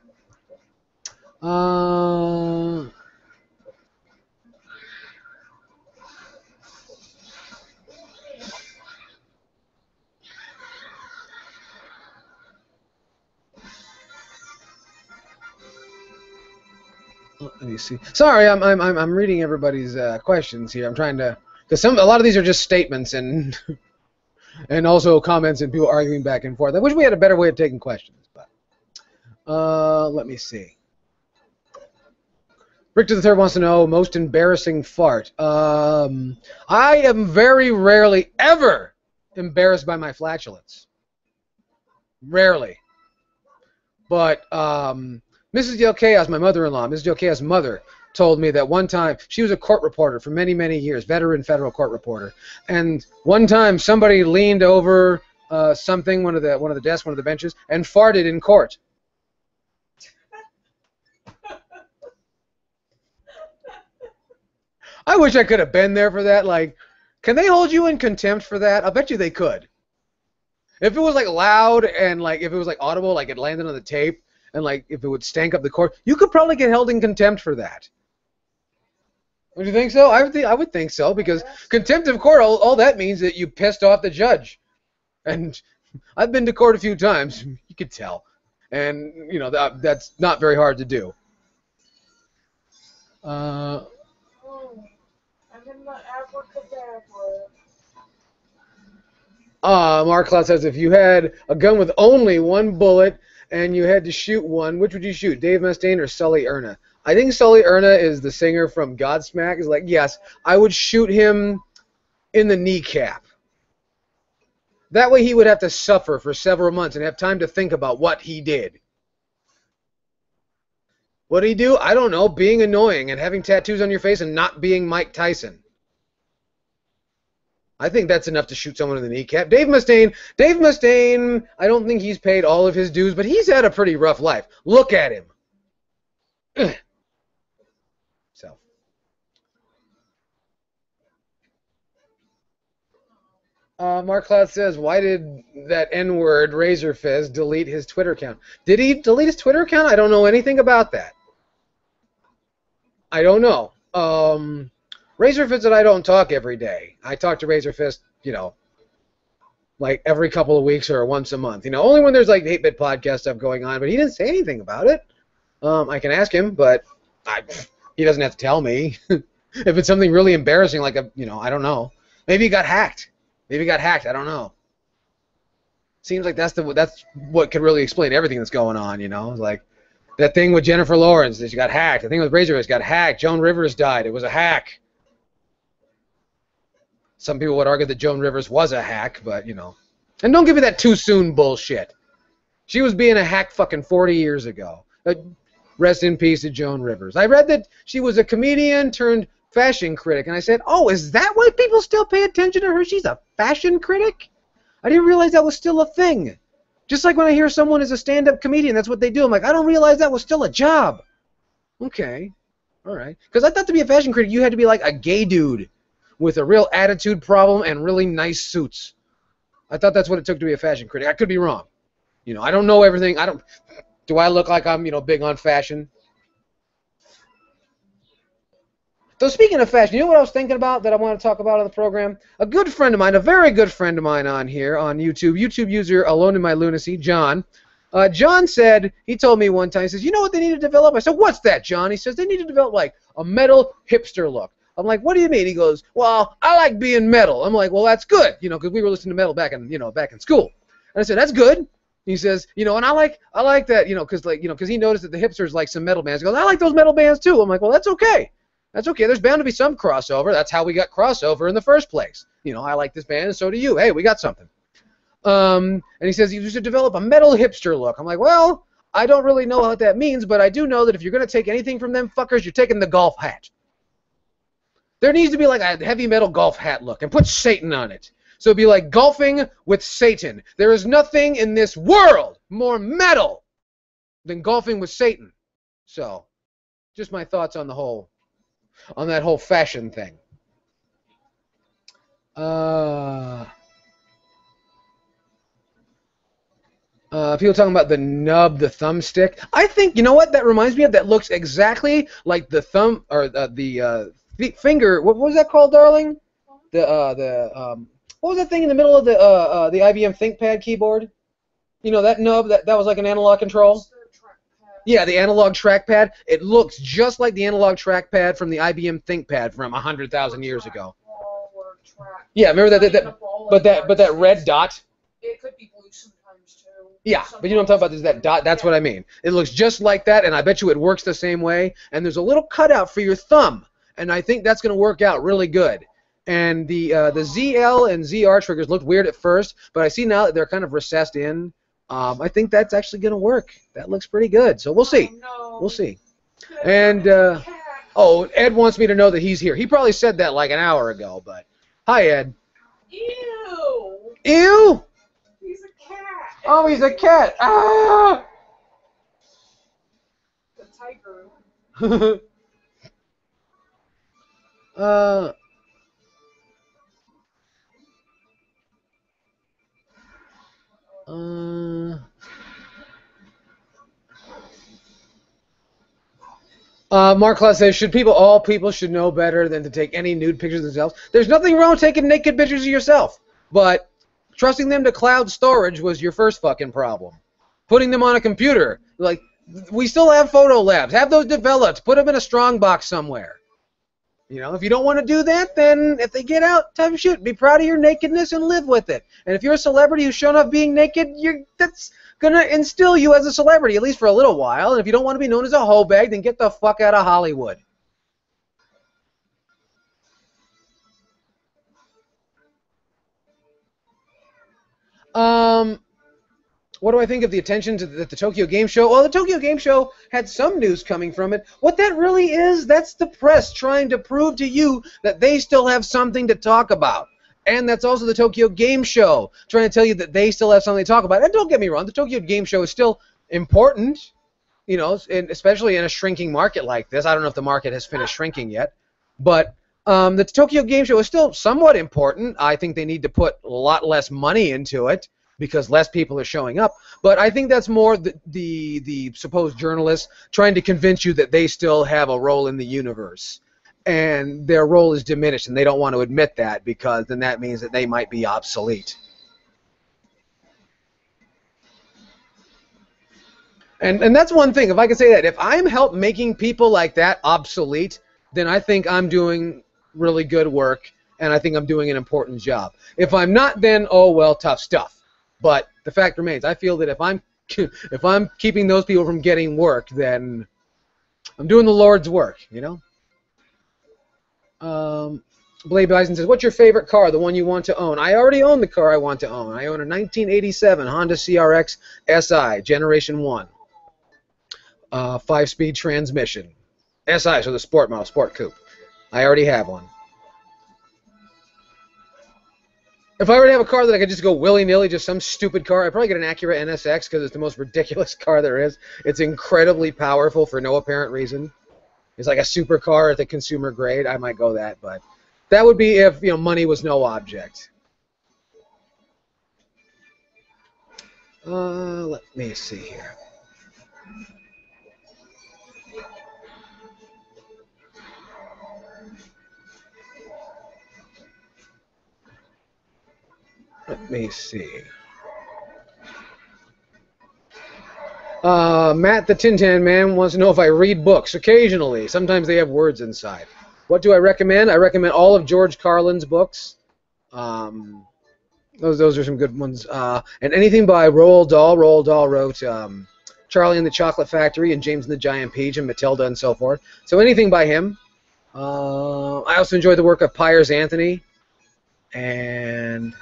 Let me see. Sorry, I'm reading everybody's questions here. I'm trying to, because a lot of these are just statements and and also comments and people arguing back and forth. I wish we had a better way of taking questions, but let me see. Richter the Third wants to know most embarrassing fart. I am very rarely ever embarrassed by my flatulence. Rarely. But Mrs. Yellkaos, my mother-in-law, Mrs. Yellkaos' mother, told me that one time, she was a court reporter for many, many years, veteran federal court reporter, and one time somebody leaned over something, one of the desks, one of the benches, and farted in court. I wish I could have been there for that. Like, can they hold you in contempt for that? I bet you they could. If it was like loud and like if it was like audible, like it landed on the tape, and like if it would stank up the court, you could probably get held in contempt for that. Would you think so? I would think so, because contempt of court, all that means that you pissed off the judge. And I've been to court a few times. You could tell, and you know that's not very hard to do. Mark Cloud says, if you had a gun with only one bullet and you had to shoot one, which would you shoot, Dave Mustaine or Sully Erna? I think Sully Erna is the singer from Godsmack. Is like, yes, I would shoot him in the kneecap. That way he would have to suffer for several months and have time to think about what he did. What did he do? I don't know. Being annoying and having tattoos on your face and not being Mike Tyson. I think that's enough to shoot someone in the kneecap. Dave Mustaine, I don't think he's paid all of his dues, but he's had a pretty rough life. Look at him. Ugh. So. Mark Cloud says, why did that N-word, Razor Fizz, delete his Twitter account? Did he delete his Twitter account? I don't know anything about that. I don't know. Razor Fist and I don't talk every day. I talk to Razor Fist, you know, like every couple of weeks or once a month. You know, only when there's like 8-bit podcast stuff going on. But he didn't say anything about it. I can ask him, but he doesn't have to tell me. If it's something really embarrassing, like I don't know. Maybe he got hacked. Maybe he got hacked. I don't know. Seems like that's what could really explain everything that's going on. You know, like that thing with Jennifer Lawrence that she got hacked. The thing with Razor Fist got hacked. Joan Rivers died. It was a hack. Some people would argue that Joan Rivers was a hack, but, you know. And don't give me that too soon bullshit. She was being a hack fucking 40 years ago. Rest in peace to Joan Rivers. I read that she was a comedian turned fashion critic, and I said, oh, is that why people still pay attention to her? She's a fashion critic? I didn't realize that was still a thing. Just like when I hear someone is a stand-up comedian, that's what they do. I'm like, I don't realize that was still a job. Okay. All right. Because I thought to be a fashion critic, you had to be like a gay dude with a real attitude problem and really nice suits. I thought that's what it took to be a fashion critic. I could be wrong. You know, I don't know everything. Do I look like I'm, you know, big on fashion? So speaking of fashion, you know what I was thinking about that I want to talk about on the program? A good friend of mine, a very good friend of mine on here on YouTube user Alone in My Lunacy, John. John said, he told me one time, he says, you know what they need to develop? I said, what's that, John? He says, they need to develop like a metal hipster look. I'm like, what do you mean? He goes, well, I like being metal. I'm like, well, that's good, you know, because we were listening to metal back in school. And I said, that's good. He says, you know, and I like that, you know, because he noticed that the hipsters like some metal bands. He goes, I like those metal bands too. I'm like, well, that's okay. That's okay. There's bound to be some crossover. That's how we got crossover in the first place. You know, I like this band, and so do you. Hey, we got something. And he says you should develop a metal hipster look. I'm like, well, I don't really know what that means, but I do know that if you're going to take anything from them fuckers, you're taking the golf hat. There needs to be like a heavy metal golf hat look, and put Satan on it. So it'd be like golfing with Satan. There is nothing in this world more metal than golfing with Satan. So, just my thoughts on that whole fashion thing. People talking about the nub, the thumbstick. I think, you know what that reminds me of? That looks exactly like the thumb, or the finger. What was that called, darling? What was that thing in the middle of the IBM ThinkPad keyboard? You know, that nub, that was like an analog control? Yeah, the analog trackpad. It looks just like the analog trackpad from the IBM ThinkPad from 100,000 years ago. Yeah, remember but that red dot? It could be blue sometimes too. Yeah, but you know what I'm talking about, is that dot. That's what I mean. It looks just like that, and I bet you it works the same way. And there's a little cutout for your thumb, and I think that's going to work out really good. And the ZL and ZR triggers looked weird at first, but I see now that they're kind of recessed in. I think that's actually going to work. That looks pretty good. So we'll see. Oh, no. We'll see. And, oh, Ed wants me to know that he's here. He probably said that like an hour ago, but hi, Ed. Ew. Ew? He's a cat. Oh, he's a cat. Ah! The tiger. Mark Claus says, all people should know better than to take any nude pictures of themselves. There's nothing wrong with taking naked pictures of yourself, but trusting them to cloud storage was your first fucking problem. Putting them on a computer, like, we still have photo labs. Have those developed. Put them in a strong box somewhere. You know, if you don't want to do that, then if they get out, tell them shoot. Be proud of your nakedness and live with it. And if you're a celebrity who's shown up being naked, that's gonna instill you as a celebrity, at least for a little while. And if you don't want to be known as a hoe bag, then get the fuck out of Hollywood. What do I think of the attention to the Tokyo Game Show? Well, the Tokyo Game Show had some news coming from it. What that really is, that's the press trying to prove to you that they still have something to talk about. And that's also the Tokyo Game Show trying to tell you that they still have something to talk about. And don't get me wrong, the Tokyo Game Show is still important, you know, especially in a shrinking market like this. I don't know if the market has finished shrinking yet. But the Tokyo Game Show is still somewhat important. I think they need to put a lot less money into it, because less people are showing up. But I think that's more the supposed journalists trying to convince you that they still have a role in the universe. And their role is diminished, and they don't want to admit that, because then that means that they might be obsolete. And that's one thing, if I can say that. If I'm making people like that obsolete, then I think I'm doing really good work, and I think I'm doing an important job. If I'm not, then, oh, well, tough stuff. But the fact remains, I feel that if I'm keeping those people from getting work, then I'm doing the Lord's work, you know? Blade Bison says, what's your favorite car, the one you want to own? I already own the car I want to own. I own a 1987 Honda CRX SI, Generation 1. 5-speed transmission. SI, so the sport model, sport coupe. I already have one. If I were to have a car that I could just go willy-nilly, just some stupid car, I'd probably get an Acura NSX because it's the most ridiculous car there is. It's incredibly powerful for no apparent reason. It's like a supercar at the consumer grade. I might go that, but that would be if, you know, money was no object. Let me see here. Let me see. Matt the Tin Tan Man wants to know if I read books. Occasionally. Sometimes they have words inside. What do I recommend? I recommend all of George Carlin's books. Those are some good ones. And anything by Roald Dahl. Roald Dahl wrote Charlie and the Chocolate Factory and James and the Giant Peach and Matilda and so forth. So anything by him. I also enjoy the work of Piers Anthony. And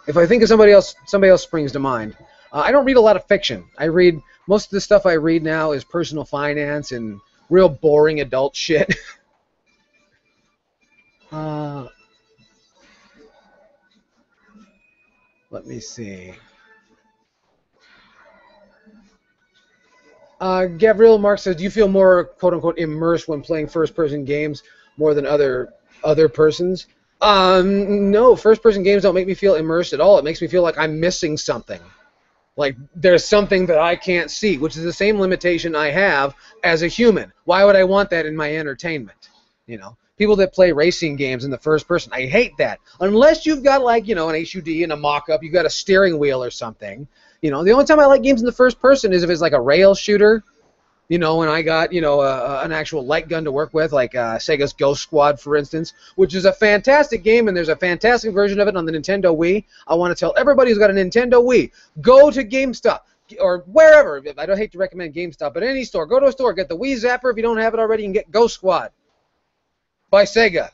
If I think of somebody else springs to mind. I don't read a lot of fiction. Most of the stuff I read now is personal finance and real boring adult shit. Let me see. Gabriel Mark says, do you feel more quote-unquote immersed when playing first-person games more than other persons? No, first-person games don't make me feel immersed at all. It makes me feel like I'm missing something. Like there's something that I can't see, which is the same limitation I have as a human. Why would I want that in my entertainment? You know, people that play racing games in the first person, I hate that. Unless you've got like, you know, an HUD and a mock-up, you've got a steering wheel or something. You know, the only time I like games in the first person is if it's like a rail shooter. You know, when I got, you know, an actual light gun to work with, like Sega's Ghost Squad, for instance, which is a fantastic game, and there's a fantastic version of it on the Nintendo Wii. I want to tell everybody who's got a Nintendo Wii, go to GameStop or wherever. I don't hate to recommend GameStop, but any store. Go to a store, get the Wii Zapper. If you don't have it already, you can get Ghost Squad by Sega.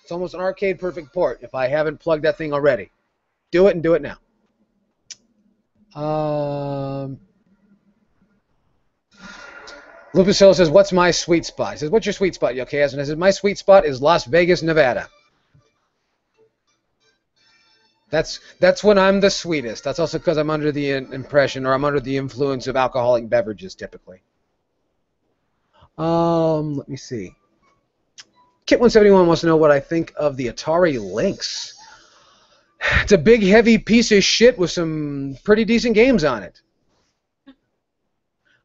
It's almost an arcade-perfect port if I haven't plugged that thing already. Do it and do it now. Lupus Hill says, what's my sweet spot? He says, what's your sweet spot, Yellkaos? And I said, my sweet spot is Las Vegas, Nevada. That's when I'm the sweetest. That's also because I'm under the impression, or I'm under the influence of alcoholic beverages, typically. Let me see. Kit171 wants to know what I think of the Atari Lynx. It's a big, heavy piece of shit with some pretty decent games on it.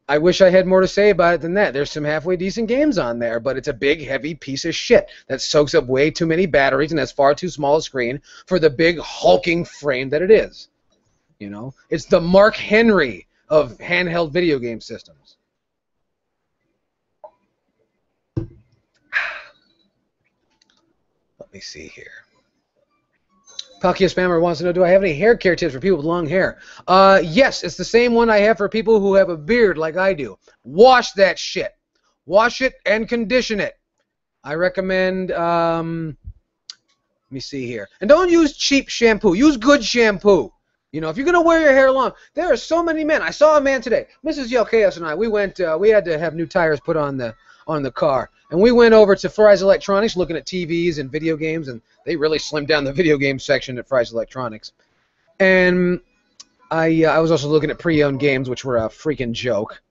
I wish I had more to say about it than that. There's some halfway decent games on there, but it's a big, heavy piece of shit that soaks up way too many batteries and has far too small a screen for the big, hulking frame that it is. You know? It's the Mark Henry of handheld video game systems. Let me see here. Palkia Spammer wants to know, do I have any hair care tips for people with long hair? Yes, it's the same one I have for people who have a beard like I do. Wash that shit. Wash it and condition it. I recommend, let me see here. And don't use cheap shampoo. Use good shampoo. You know, if you're going to wear your hair long, there are so many men. I saw a man today. Mrs. Yellkaos and I, we went, we had to have new tires put on the car. And we went over to Fry's Electronics looking at TVs and video games, and they really slimmed down the video game section at Fry's Electronics. And I was also looking at pre-owned games, which were a freaking joke.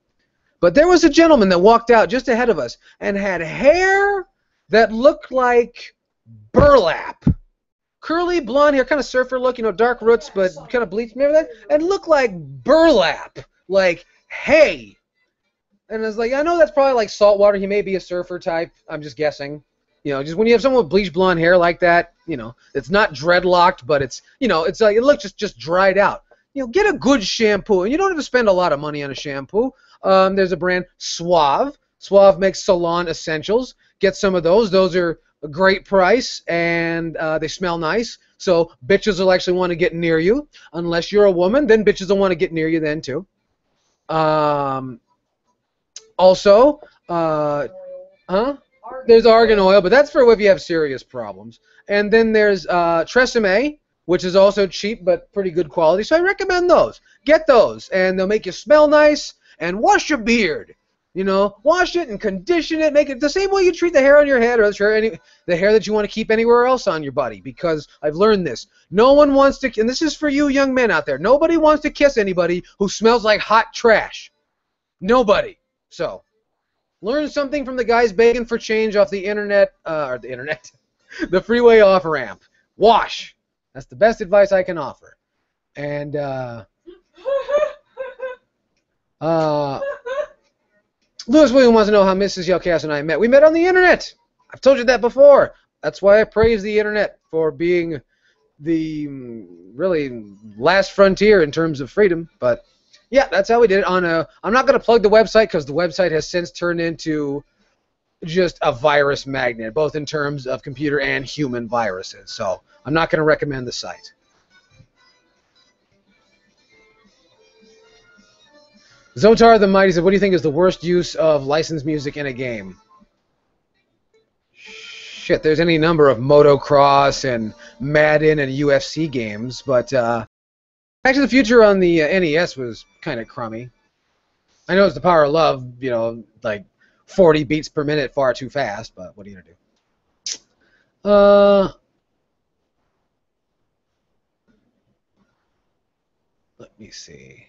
But there was a gentleman that walked out just ahead of us and had hair that looked like burlap. Curly blonde hair, kind of surfer look, you know, dark roots, but kind of bleached. Remember that? And looked like burlap, like hay. And I was like, I know that's probably like saltwater. He may be a surfer type. I'm just guessing. You know, just when you have someone with bleached blonde hair like that, you know, it's not dreadlocked, but it's, you know, it's like it looks just dried out. You know, get a good shampoo, and you don't have to spend a lot of money on a shampoo. There's a brand, Suave. Suave makes salon essentials. Get some of those. Those are a great price, and they smell nice. So bitches will actually want to get near you. Unless you're a woman, then bitches will want to get near you then too. Also, there's argan oil, but that's for if you have serious problems. And then there's Tresemme, which is also cheap but pretty good quality. So I recommend those. Get those, and they'll make you smell nice. And wash your beard. You know, wash it and condition it. Make it the same way you treat the hair on your head or the hair that you want to keep anywhere else on your body. Because I've learned this. No one wants to, and this is for you young men out there, nobody wants to kiss anybody who smells like hot trash. Nobody. So, learn something from the guys begging for change off the internet, the freeway off-ramp. Wash. That's the best advice I can offer. And, Lewis William wants to know how Mrs. Yellkaos and I met. We met on the internet. I've told you that before. That's why I praise the internet for being the really last frontier in terms of freedom. But yeah, that's how we did it. I'm not going to plug the website because the website has since turned into just a virus magnet, both in terms of computer and human viruses. So I'm not going to recommend the site. Zotar the Mighty said, what do you think is the worst use of licensed music in a game? shit, there's any number of motocross and Madden and UFC games, but Back to the Future on the NES was kind of crummy. I know it's the power of love, you know, like 40 beats per minute, far too fast, but what are you gonna do? Let me see.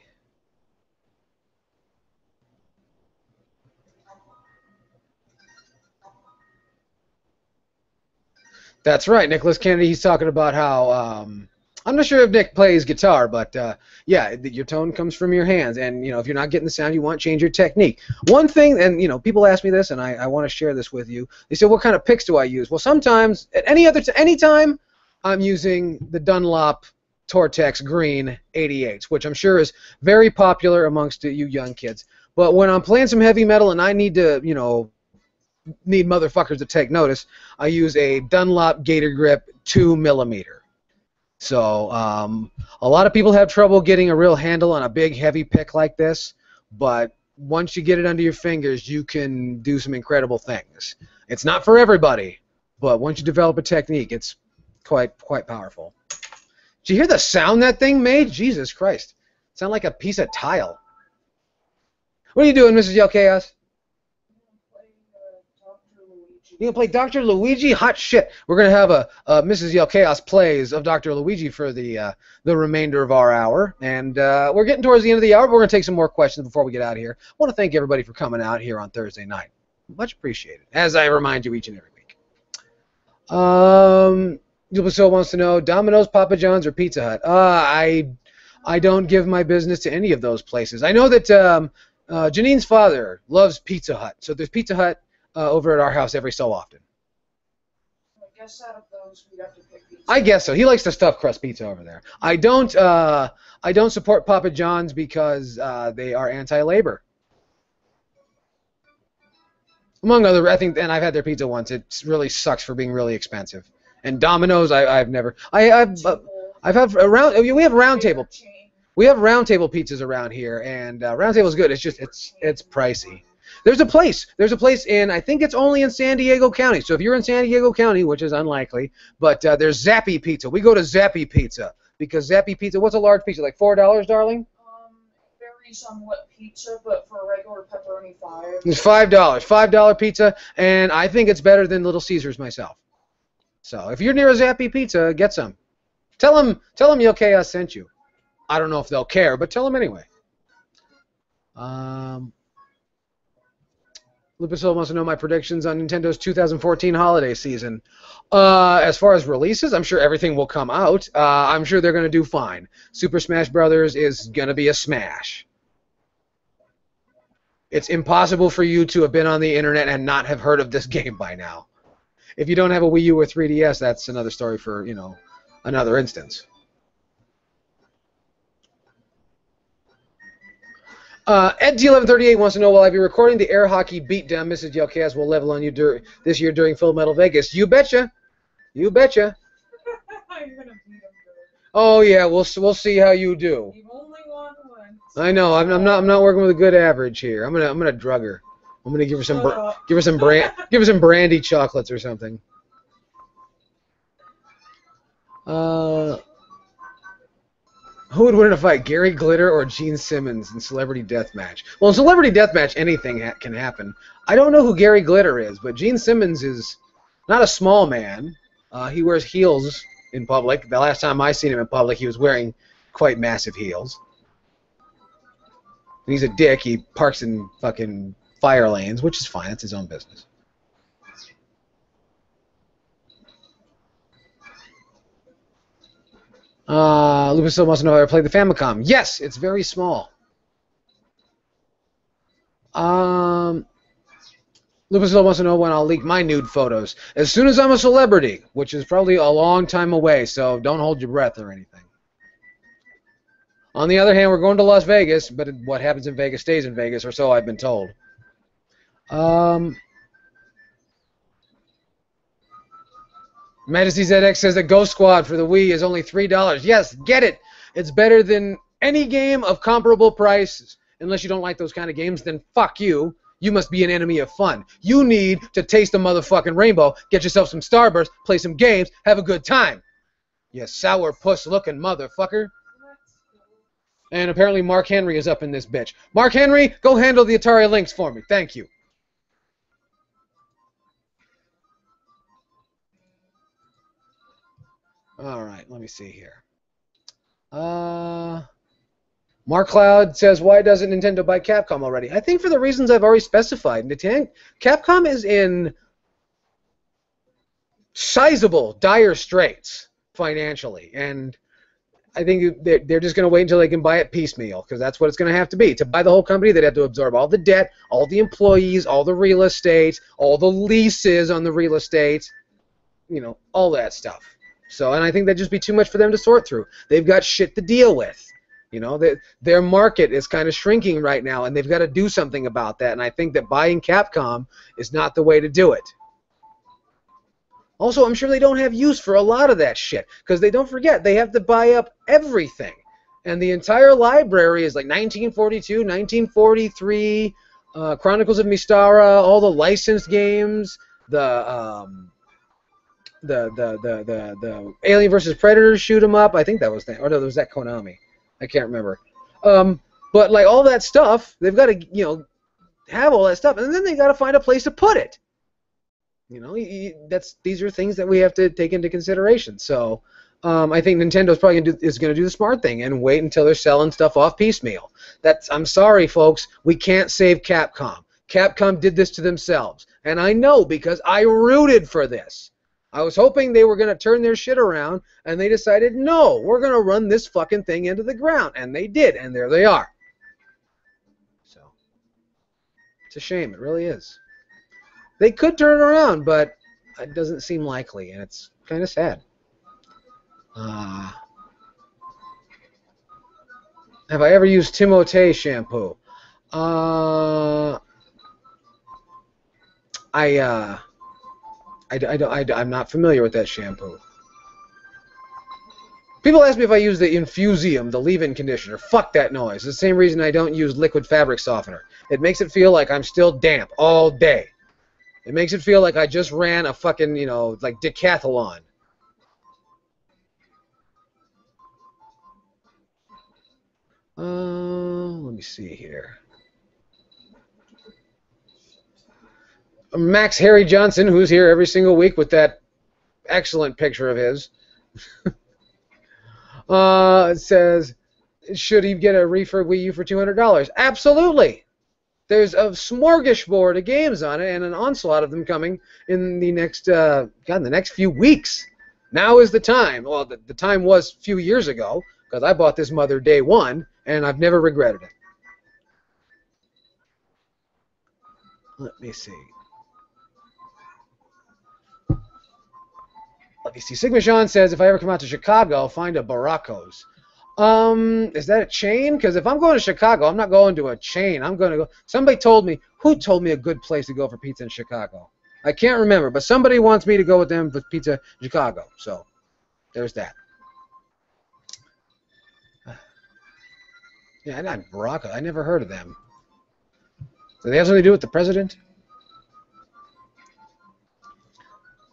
That's right, Nicholas Kennedy. He's talking about how I'm not sure if Nick plays guitar, but yeah, your tone comes from your hands, and you know if you're not getting the sound you want, change your technique. One thing, and you know, people ask me this, and I want to share this with you. They say, "What kind of picks do I use?" Well, sometimes at any time, I'm using the Dunlop Tortex Green 88s, which I'm sure is very popular amongst you young kids. But when I'm playing some heavy metal and I need to, you know, need motherfuckers to take notice, I use a Dunlop Gator Grip 2mm. So a lot of people have trouble getting a real handle on a big heavy pick like this, but once you get it under your fingers, you can do some incredible things. It's not for everybody, but once you develop a technique, it's quite powerful. Did you hear the sound that thing made? Jesus Christ. It sounded like a piece of tile. What are you doing, Mrs. Yellkaos? You gonna play Dr. Luigi? Hot shit. We're gonna have a Mrs. Yellkaos plays of Dr. Luigi for the remainder of our hour, and we're getting towards the end of the hour. But we're gonna take some more questions before we get out of here. I want to thank everybody for coming out here on Thursday night. Much appreciated. As I remind you each and every week. So wants to know Domino's, Papa John's, or Pizza Hut. I don't give my business to any of those places. I know that Janine's father loves Pizza Hut, so there's Pizza Hut over at our house every so often. I guess out of those, we'd have to pick pizza. I guess so. He likes the stuffed crust pizza over there. I don't support Papa John's because they are anti-labor. Among other, I think, and I've had their pizza once. It really sucks for being really expensive. And Domino's, I've never. I've had around. We have Round Table. We have Round Table pizzas around here, and Round Table's good. It's just it's pricey. There's a place in, I think it's only in San Diego County. So if you're in San Diego County, which is unlikely, but there's Zappy Pizza. We go to Zappy Pizza because Zappy Pizza, what's a large pizza, like $4, darling? It varies on what pizza, but for regular pepperoni, $5. It's $5 pizza, and I think it's better than Little Caesars myself. So if you're near a Zappy Pizza, get some. Tell them Yellkaos sent you. I don't know if they'll care, but tell them anyway. Lupus wants to know my predictions on Nintendo's 2014 holiday season. As far as releases, I'm sure everything will come out. I'm sure they're going to do fine. Super Smash Brothers is going to be a smash. It's impossible for you to have been on the internet and not have heard of this game by now. If you don't have a Wii U or 3DS, that's another story for, you know, another instance. Ed T1138 wants to know, will I be recording the air hockey beatdown Mrs. Yellkaos will level on you this year during Fullmetal Vegas? You betcha. You betcha. You're gonna beat him good. Oh yeah, we'll see how you do. You only won once. I know. I'm not working with a good average here. I'm gonna drug her. I'm gonna give her some brandy chocolates or something. Who would win in a fight, Gary Glitter or Gene Simmons in Celebrity Deathmatch? Well, in Celebrity Deathmatch, anything can happen. I don't know who Gary Glitter is, but Gene Simmons is not a small man. He wears heels in public. The last time I seen him in public, he was wearing quite massive heels. And he's a dick. He parks in fucking fire lanes, which is fine. It's his own business. Lupus still wants to know if I played the Famicom. Yes, it's very small. Lupus still wants to know when I'll leak my nude photos. As soon as I'm a celebrity, which is probably a long time away, so don't hold your breath or anything. On the other hand, we're going to Las Vegas, but what happens in Vegas stays in Vegas, or so I've been told. Majesty ZX says that Ghost Squad for the Wii is only $3. Yes, get it. It's better than any game of comparable price. Unless you don't like those kind of games, then fuck you. You must be an enemy of fun. You need to taste the motherfucking rainbow, get yourself some Starburst, play some games, have a good time. You sour puss-looking motherfucker. And apparently Mark Henry is up in this bitch. Mark Henry, go handle the Atari Lynx for me. Thank you. All right, let me see here. Mark Cloud says, why doesn't Nintendo buy Capcom already? I think for the reasons I've already specified. Capcom is in sizable, dire straits financially, and I think they're just going to wait until they can buy it piecemeal, because that's what it's going to have to be. To buy the whole company, they'd have to absorb all the debt, all the employees, all the real estate, all the leases on the real estate, you know, all that stuff. So, and I think that'd just be too much for them to sort through. They've got shit to deal with. You know, their market is kind of shrinking right now, and they've got to do something about that. And I think that buying Capcom is not the way to do it. Also, I'm sure they don't have use for a lot of that shit, because they don't forget, they have to buy up everything. And the entire library is like 1942, 1943, Chronicles of Mystara, all the licensed games, the Alien vs. Predator shoot 'em up. I think that was that, or no, was that Konami? I can't remember. But like all that stuff, they've got to, you know, have all that stuff, and then they got to find a place to put it. You know, these are things that we have to take into consideration. So I think Nintendo's probably going to do the smart thing and wait until they're selling stuff off piecemeal. I'm sorry, folks, we can't save Capcom. Capcom did this to themselves, and I know because I rooted for this. I was hoping they were going to turn their shit around, and they decided, no, we're going to run this fucking thing into the ground. And they did, and there they are. So, it's a shame. It really is. They could turn it around, but it doesn't seem likely, and it's kind of sad. Have I ever used Timothée shampoo? I'm not familiar with that shampoo. People ask me if I use the Infusium, the leave-in conditioner. Fuck that noise. It's the same reason I don't use liquid fabric softener. It makes it feel like I'm still damp all day. It makes it feel like I just ran a fucking, you know, like decathlon. Let me see here. Max Harry Johnson, who's here every single week with that excellent picture of his, it says, should he get a refurb Wii U for $200? Absolutely. There's a smorgasbord of games on it and an onslaught of them coming in the next, in the next few weeks. Now is the time. Well, the time was a few years ago, because I bought this mother day one, and I've never regretted it. Let me see. Let me see. Sigma Sean says, if I ever come out to Chicago, I'll find a Baracos. Is that a chain? Because if I'm going to Chicago, I'm not going to a chain. I'm going to go. Somebody told me. Who told me a good place to go for pizza in Chicago? I can't remember, but somebody wants me to go with them for pizza in Chicago. So there's that. Yeah, not Baracos. I never heard of them. Do they have something to do with the president?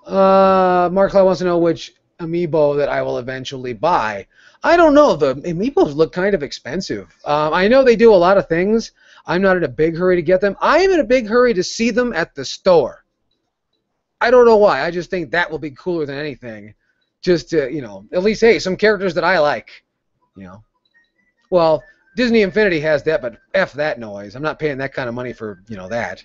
Mark Cloud wants to know which amiibo that I will eventually buy. I don't know. The amiibos look kind of expensive. I know they do a lot of things. I'm not in a big hurry to get them. I am in a big hurry to see them at the store. I don't know why. I just think that will be cooler than anything. Just to, you know, at least, hey, some characters that I like. You know. Well, Disney Infinity has that, but F that noise. I'm not paying that kind of money for, you know, that.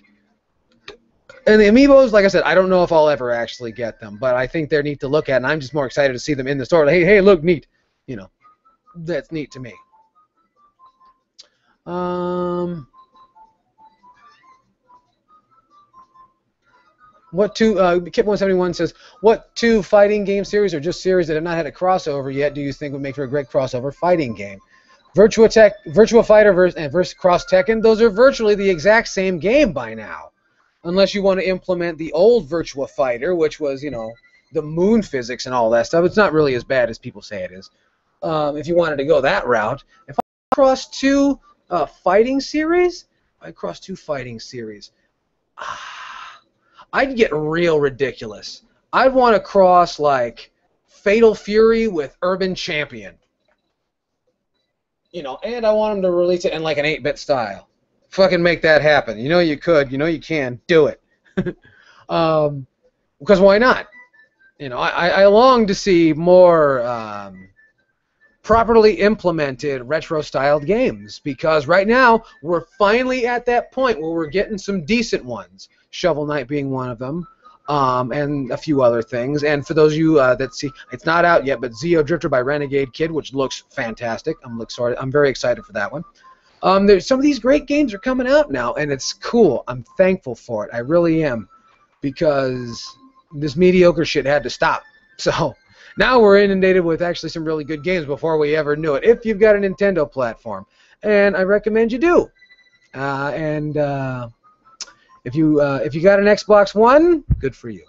And the amiibos, like I said, I don't know if I'll ever actually get them, but I think they're neat to look at, and I'm just more excited to see them in the store. Like, hey, look, neat. You know, that's neat to me. What two? Kip171 says, what two fighting game series or just series that have not had a crossover yet do you think would make for a great crossover fighting game? Virtua Fighter versus Cross Tekken. Those are virtually the exact same game by now. Unless you want to implement the old Virtua Fighter, which was, you know, the moon physics and all that stuff. It's not really as bad as people say it is. If you wanted to go that route. If I cross two fighting series, I'd cross 2 fighting series. I'd get real ridiculous. I'd want to cross, like, Fatal Fury with Urban Champion. You know, and I want them to release it in, like, an 8-bit style. Fucking make that happen. You know you could. You know you can. Do it. Because why not? You know, I long to see more properly implemented retro-styled games, because right now we're finally at that point where we're getting some decent ones. Shovel Knight being one of them, and a few other things. And for those of you that see, it's not out yet, but Zeo Drifter by Renegade Kid, which looks fantastic. I'm very excited for that one. There's some of these great games are coming out now, and it's cool. I'm thankful for it. I really am, because this mediocre shit had to stop. So now we're inundated with actually some really good games before we ever knew it, if you've got a Nintendo platform. And I recommend you do. If you got an Xbox One, good for you.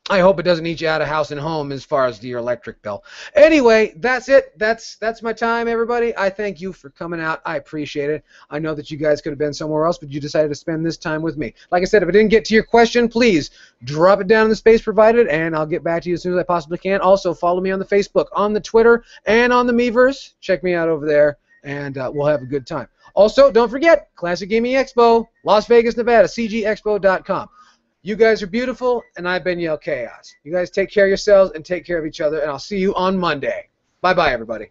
I hope it doesn't eat you out of house and home as far as your electric bill. Anyway, that's it. That's my time, everybody. I thank you for coming out. I appreciate it. I know that you guys could have been somewhere else, but you decided to spend this time with me. Like I said, if I didn't get to your question, please drop it down in the space provided, and I'll get back to you as soon as I possibly can. Also, follow me on the Facebook, on the Twitter, and on the MiiVerse. Check me out over there, and we'll have a good time. Also, don't forget, Classic Gaming Expo, Las Vegas, Nevada, cgexpo.com. You guys are beautiful, and I've been Yellkaos. You guys take care of yourselves and take care of each other, and I'll see you on Monday. Bye-bye, everybody.